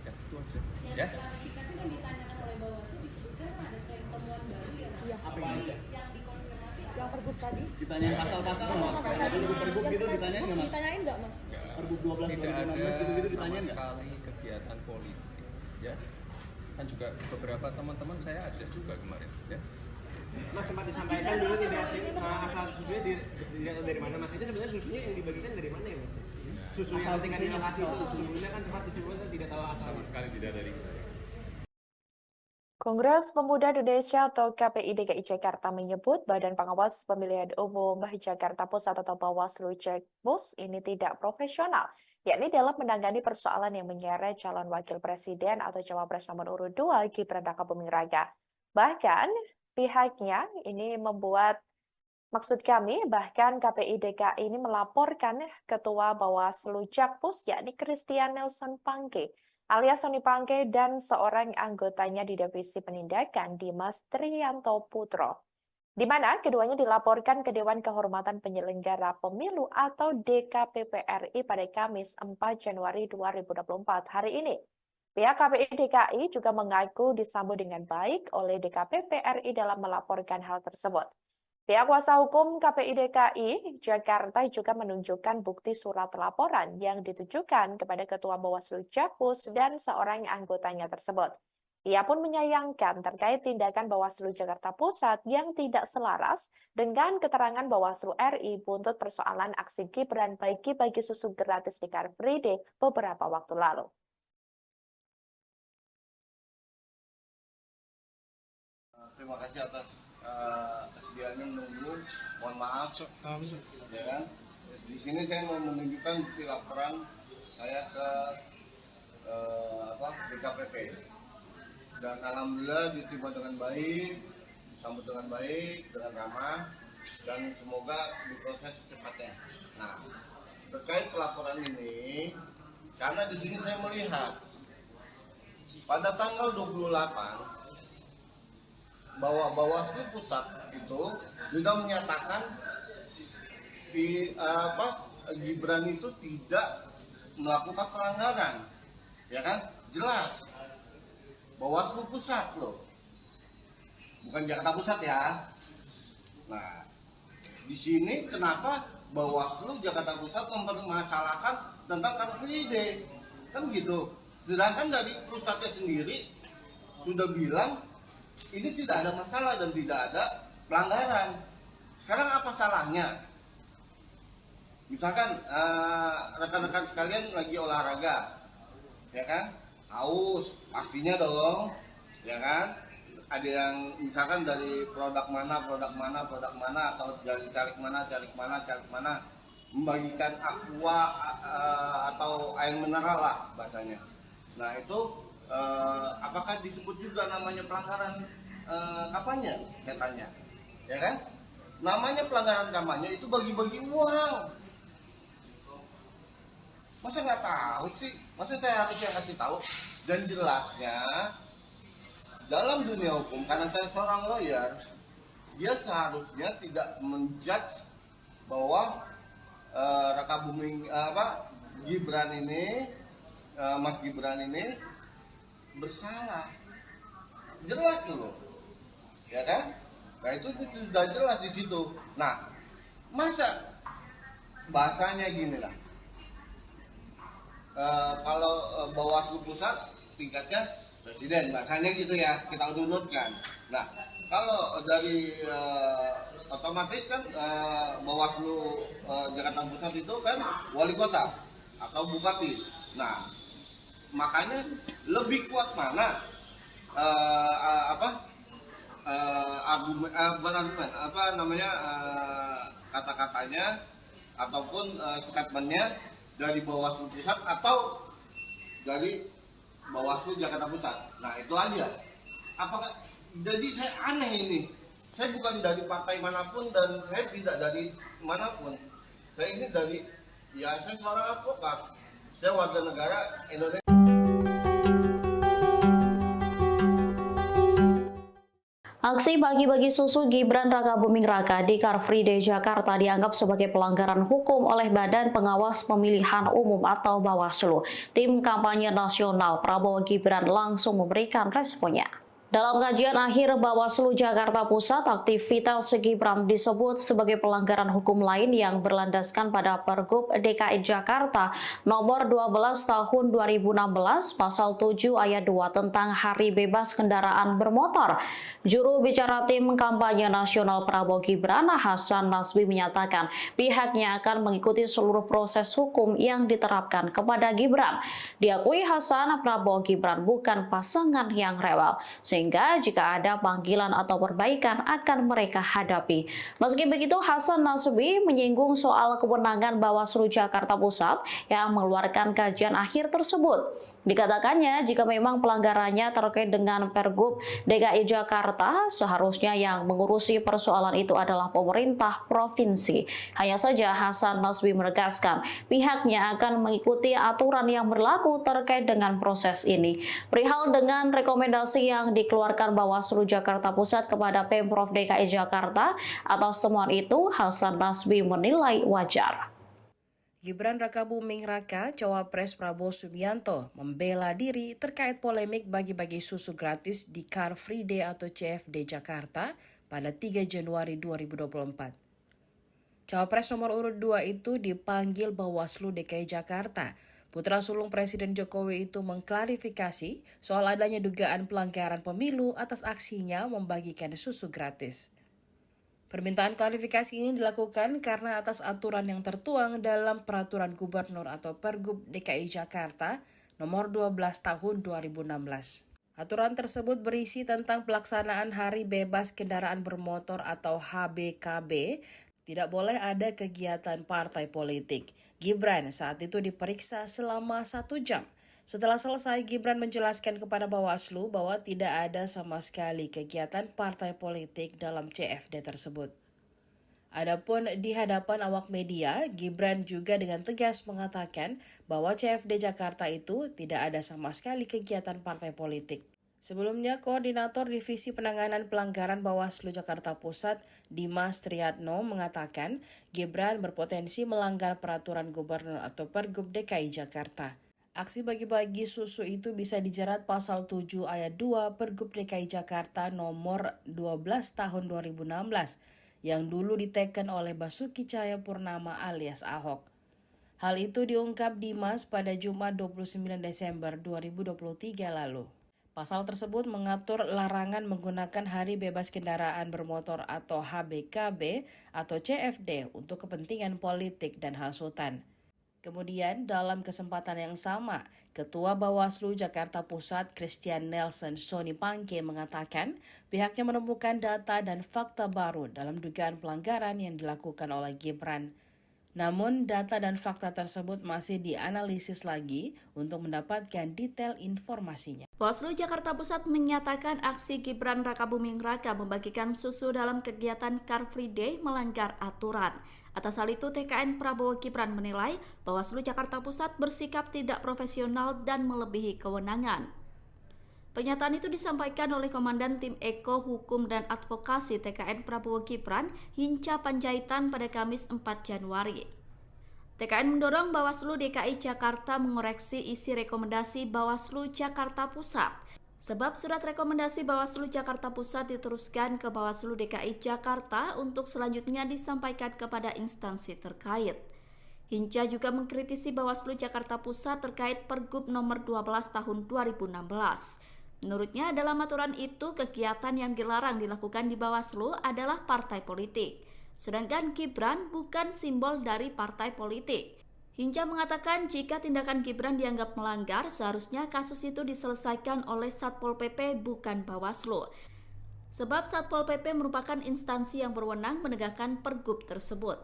Ya, itu aja. Ya. Klarifikasi yang ditanyakan oleh Bawaslu disebutkan ada tren temuan baru ya. Apa aja? Yang dikonfirmasi Yang Pergub tadi? Ditanyain pasal-pasal nggak? Pergub gitu ditanyain nggak Mas? Ditanyain nggak Mas? Pergub 12 tidak ada 2016 gitu sama ditanyain nggak? sekali kegiatan politik. Ya. Kan juga beberapa teman-teman saya ajak juga kemarin. Ya. Mas sempat disampaikan dulu tidak asal susunya tidak dari mana Mas? Itu sebenarnya susunya yang dibagikan dari mana ya Mas? Susu yang tingkat di lokasi itu sebelumnya kan sempat disebutkan tidak tahu asal. Sama sekali tidak dari kita. Kongres Pemuda Indonesia atau KPI DKI Jakarta menyebut Badan Pengawas Pemilihan Umum Jakarta Pusat atau Bawaslu Jakpus ini tidak profesional, yakni dalam menangani persoalan yang menyeret calon wakil presiden atau cawapres nomor urut 2 Gibran Rakabuming Raka. Bahkan pihaknya ini membuat, maksud kami bahkan KPI DKI ini melaporkan Ketua Bawaslu Jakpus yakni Christian Nelson Pangke alias Sonipangke dan seorang anggotanya di Divisi Penindakan Dimas Trianto Putro, di mana keduanya dilaporkan ke Dewan Kehormatan Penyelenggara Pemilu atau DKPP RI pada Kamis 4 Januari 2024 hari ini. Pihak KPI DKI juga mengaku disambut dengan baik oleh DKPP RI dalam melaporkan hal tersebut. Pihak kuasa hukum KPI DKI Jakarta juga menunjukkan bukti surat laporan yang ditujukan kepada Ketua Bawaslu Jakpus dan seorang anggotanya tersebut. Ia pun menyayangkan terkait tindakan Bawaslu Jakarta Pusat yang tidak selaras dengan keterangan Bawaslu RI buntut persoalan aksi Gibran bagi-bagi susu gratis di Car Free Day beberapa waktu lalu. Terima kasih atas kesediaannya menunggu. Mohon maaf, ya kan? Di sini saya mau menunjukkan bukti laporan saya ke DKPP. dan alhamdulillah diterima dengan baik, disambut dengan baik, dengan ramah, dan semoga diproses secepatnya. Nah, terkait pelaporan ini, karena di sini saya melihat pada tanggal 28 bahwa Bawaslu Pusat itu sudah menyatakan Gibran itu tidak melakukan pelanggaran, ya kan? Jelas. Bawaslu Pusat loh, bukan Jakarta Pusat ya. Nah, di sini kenapa Bawaslu Jakarta Pusat mempermasalahkan tentang Car Free Day, kan gitu. Sedangkan dari pusatnya sendiri sudah bilang ini tidak ada masalah dan tidak ada pelanggaran. Sekarang apa salahnya? Misalkan rekan-rekan sekalian lagi olahraga, ya kan? Haus, pastinya dong, ya kan? Ada yang misalkan dari produk mana atau dari carik mana, membagikan aqua atau air mineral lah bahasanya. Nah itu apakah disebut juga namanya pelanggaran kampanye? Saya tanya, ya kan? Namanya pelanggaran kampanye itu bagi-bagi uang. Masa nggak tahu sih? Masa saya harus yang kasih tahu? Dan jelasnya dalam dunia hukum, karena saya seorang lawyer, dia seharusnya tidak menjudge bahwa Gibran ini, Mas Gibran ini bersalah. Jelas dulu, ya kan? Nah itu sudah jelas di situ. Nah, masa bahasanya gini lah. Kalau Bawaslu Pusat tingkatnya presiden, bahasanya gitu ya, kita urutkan. Nah, kalau dari otomatis kan Bawaslu Jakarta Pusat itu kan wali kota atau bupati. Nah, makanya lebih kuat mana kata-katanya ataupun statementnya dari Bawaslu Pusat atau dari Bawaslu Jakarta Pusat. Nah itu aja. Apakah jadi saya aneh ini. Saya bukan dari partai manapun dan saya tidak dari manapun. Saya ini dari, ya saya seorang advokat. Saya warga negara Indonesia. Aksi bagi-bagi susu Gibran Rakabuming Raka di Car Free Day Jakarta dianggap sebagai pelanggaran hukum oleh Badan Pengawas Pemilihan Umum atau Bawaslu. Tim kampanye nasional Prabowo Gibran langsung memberikan responnya. Dalam kajian akhir Bawaslu Jakarta Pusat, aktivitas Gibran disebut sebagai pelanggaran hukum lain yang berlandaskan pada Pergub DKI Jakarta nomor 12 tahun 2016 pasal 7 ayat 2 tentang Hari Bebas Kendaraan Bermotor. Juru bicara tim kampanye nasional Prabowo Gibran, Hasan Nasbi, menyatakan pihaknya akan mengikuti seluruh proses hukum yang diterapkan kepada Gibran. Diakui Hasan, Prabowo Gibran bukan pasangan yang rewel, sehingga jika ada panggilan atau perbaikan akan mereka hadapi. Meski begitu, Hasan Nasbi menyinggung soal kewenangan Bawaslu Jakarta Pusat yang mengeluarkan kajian akhir tersebut. Dikatakannya jika memang pelanggarannya terkait dengan Pergub DKI Jakarta, seharusnya yang mengurusi persoalan itu adalah pemerintah provinsi. Hanya saja Hasan Nasbi menegaskan pihaknya akan mengikuti aturan yang berlaku terkait dengan proses ini. Perihal dengan rekomendasi yang dikeluarkan Bawaslu Jakarta Pusat kepada Pemprov DKI Jakarta atas temuan itu, Hasan Nasbi menilai wajar. Gibran Rakabuming Raka, Cawapres Prabowo Subianto, membela diri terkait polemik bagi-bagi susu gratis di Car Free Day atau CFD Jakarta pada 3 Januari 2024. Cawapres nomor urut 2 itu dipanggil Bawaslu DKI Jakarta. Putra sulung Presiden Jokowi itu mengklarifikasi soal adanya dugaan pelanggaran pemilu atas aksinya membagikan susu gratis. Permintaan klarifikasi ini dilakukan karena atas aturan yang tertuang dalam Peraturan Gubernur atau Pergub DKI Jakarta nomor 12 tahun 2016. Aturan tersebut berisi tentang pelaksanaan Hari Bebas Kendaraan Bermotor atau HBKB. Tidak boleh ada kegiatan partai politik. Gibran saat itu diperiksa selama 1 jam. Setelah selesai, Gibran menjelaskan kepada Bawaslu bahwa tidak ada sama sekali kegiatan partai politik dalam CFD tersebut. Adapun di hadapan awak media, Gibran juga dengan tegas mengatakan bahwa CFD Jakarta itu tidak ada sama sekali kegiatan partai politik. Sebelumnya, Koordinator Divisi Penanganan Pelanggaran Bawaslu Jakarta Pusat, Dimas Triatno, mengatakan Gibran berpotensi melanggar peraturan gubernur atau Pergub DKI Jakarta. Aksi bagi-bagi susu itu bisa dijerat pasal 7 ayat 2 Pergub DKI Jakarta nomor 12 tahun 2016 yang dulu diteken oleh Basuki Cahayapurnama alias Ahok. Hal itu diungkap Dimas pada Jumat 29 Desember 2023 lalu. Pasal tersebut mengatur larangan menggunakan Hari Bebas Kendaraan Bermotor atau HBKB atau CFD untuk kepentingan politik dan hasutan. Kemudian dalam kesempatan yang sama, Ketua Bawaslu Jakarta Pusat Christian Nelson Soni Pangke mengatakan pihaknya menemukan data dan fakta baru dalam dugaan pelanggaran yang dilakukan oleh Gibran. Namun data dan fakta tersebut masih dianalisis lagi untuk mendapatkan detail informasinya. Bawaslu Jakarta Pusat menyatakan aksi Gibran Rakabuming Raka membagikan susu dalam kegiatan Car Free Day melanggar aturan. Atas hal itu, TKN Prabowo Gibran menilai Bawaslu Jakarta Pusat bersikap tidak profesional dan melebihi kewenangan. Pernyataan itu disampaikan oleh Komandan Tim Eko Hukum dan Advokasi TKN Prabowo Gibran, Hinca Panjaitan pada Kamis 4 Januari. TKN mendorong Bawaslu DKI Jakarta mengoreksi isi rekomendasi Bawaslu Jakarta Pusat. Sebab surat rekomendasi Bawaslu Jakarta Pusat diteruskan ke Bawaslu DKI Jakarta untuk selanjutnya disampaikan kepada instansi terkait. Hinca juga mengkritisi Bawaslu Jakarta Pusat terkait Pergub nomor 12 tahun 2016. Menurutnya dalam aturan itu kegiatan yang dilarang dilakukan di Bawaslu adalah partai politik. Sedangkan Gibran bukan simbol dari partai politik. Hinca mengatakan jika tindakan Gibran dianggap melanggar, seharusnya kasus itu diselesaikan oleh Satpol PP bukan Bawaslu. Sebab Satpol PP merupakan instansi yang berwenang menegakkan pergub tersebut.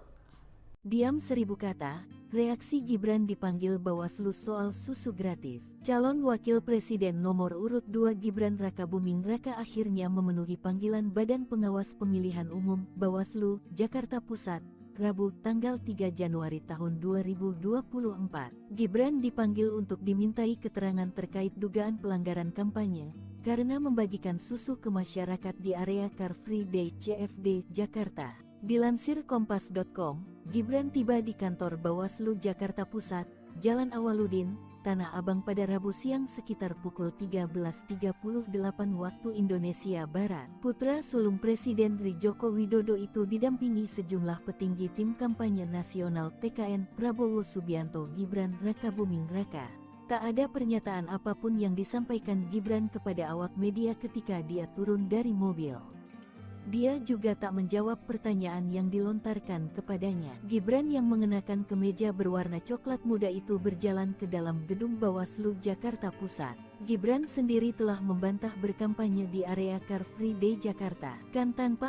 Diam 1000 kata, reaksi Gibran dipanggil Bawaslu soal susu gratis. Calon Wakil Presiden nomor urut 2 Gibran Rakabuming Raka akhirnya memenuhi panggilan Badan Pengawas Pemilihan Umum Bawaslu Jakarta Pusat Rabu tanggal 3 Januari tahun 2024. Gibran dipanggil untuk dimintai keterangan terkait dugaan pelanggaran kampanye karena membagikan susu ke masyarakat di area Car Free Day CFD Jakarta. Dilansir Kompas.com, Gibran tiba di kantor Bawaslu Jakarta Pusat, Jalan Awaludin, Tanah Abang pada Rabu siang sekitar pukul 13.38 waktu Indonesia Barat. Putra sulung Presiden Joko Widodo itu didampingi sejumlah petinggi tim kampanye nasional TKN Prabowo Subianto Gibran Rakabuming Raka. Tak ada pernyataan apapun yang disampaikan Gibran kepada awak media ketika dia turun dari mobil. Dia juga tak menjawab pertanyaan yang dilontarkan kepadanya. Gibran yang mengenakan kemeja berwarna coklat muda itu berjalan ke dalam gedung Bawaslu Jakarta Pusat. Gibran sendiri telah membantah berkampanye di area Car Free Day Jakarta. Kan tanpa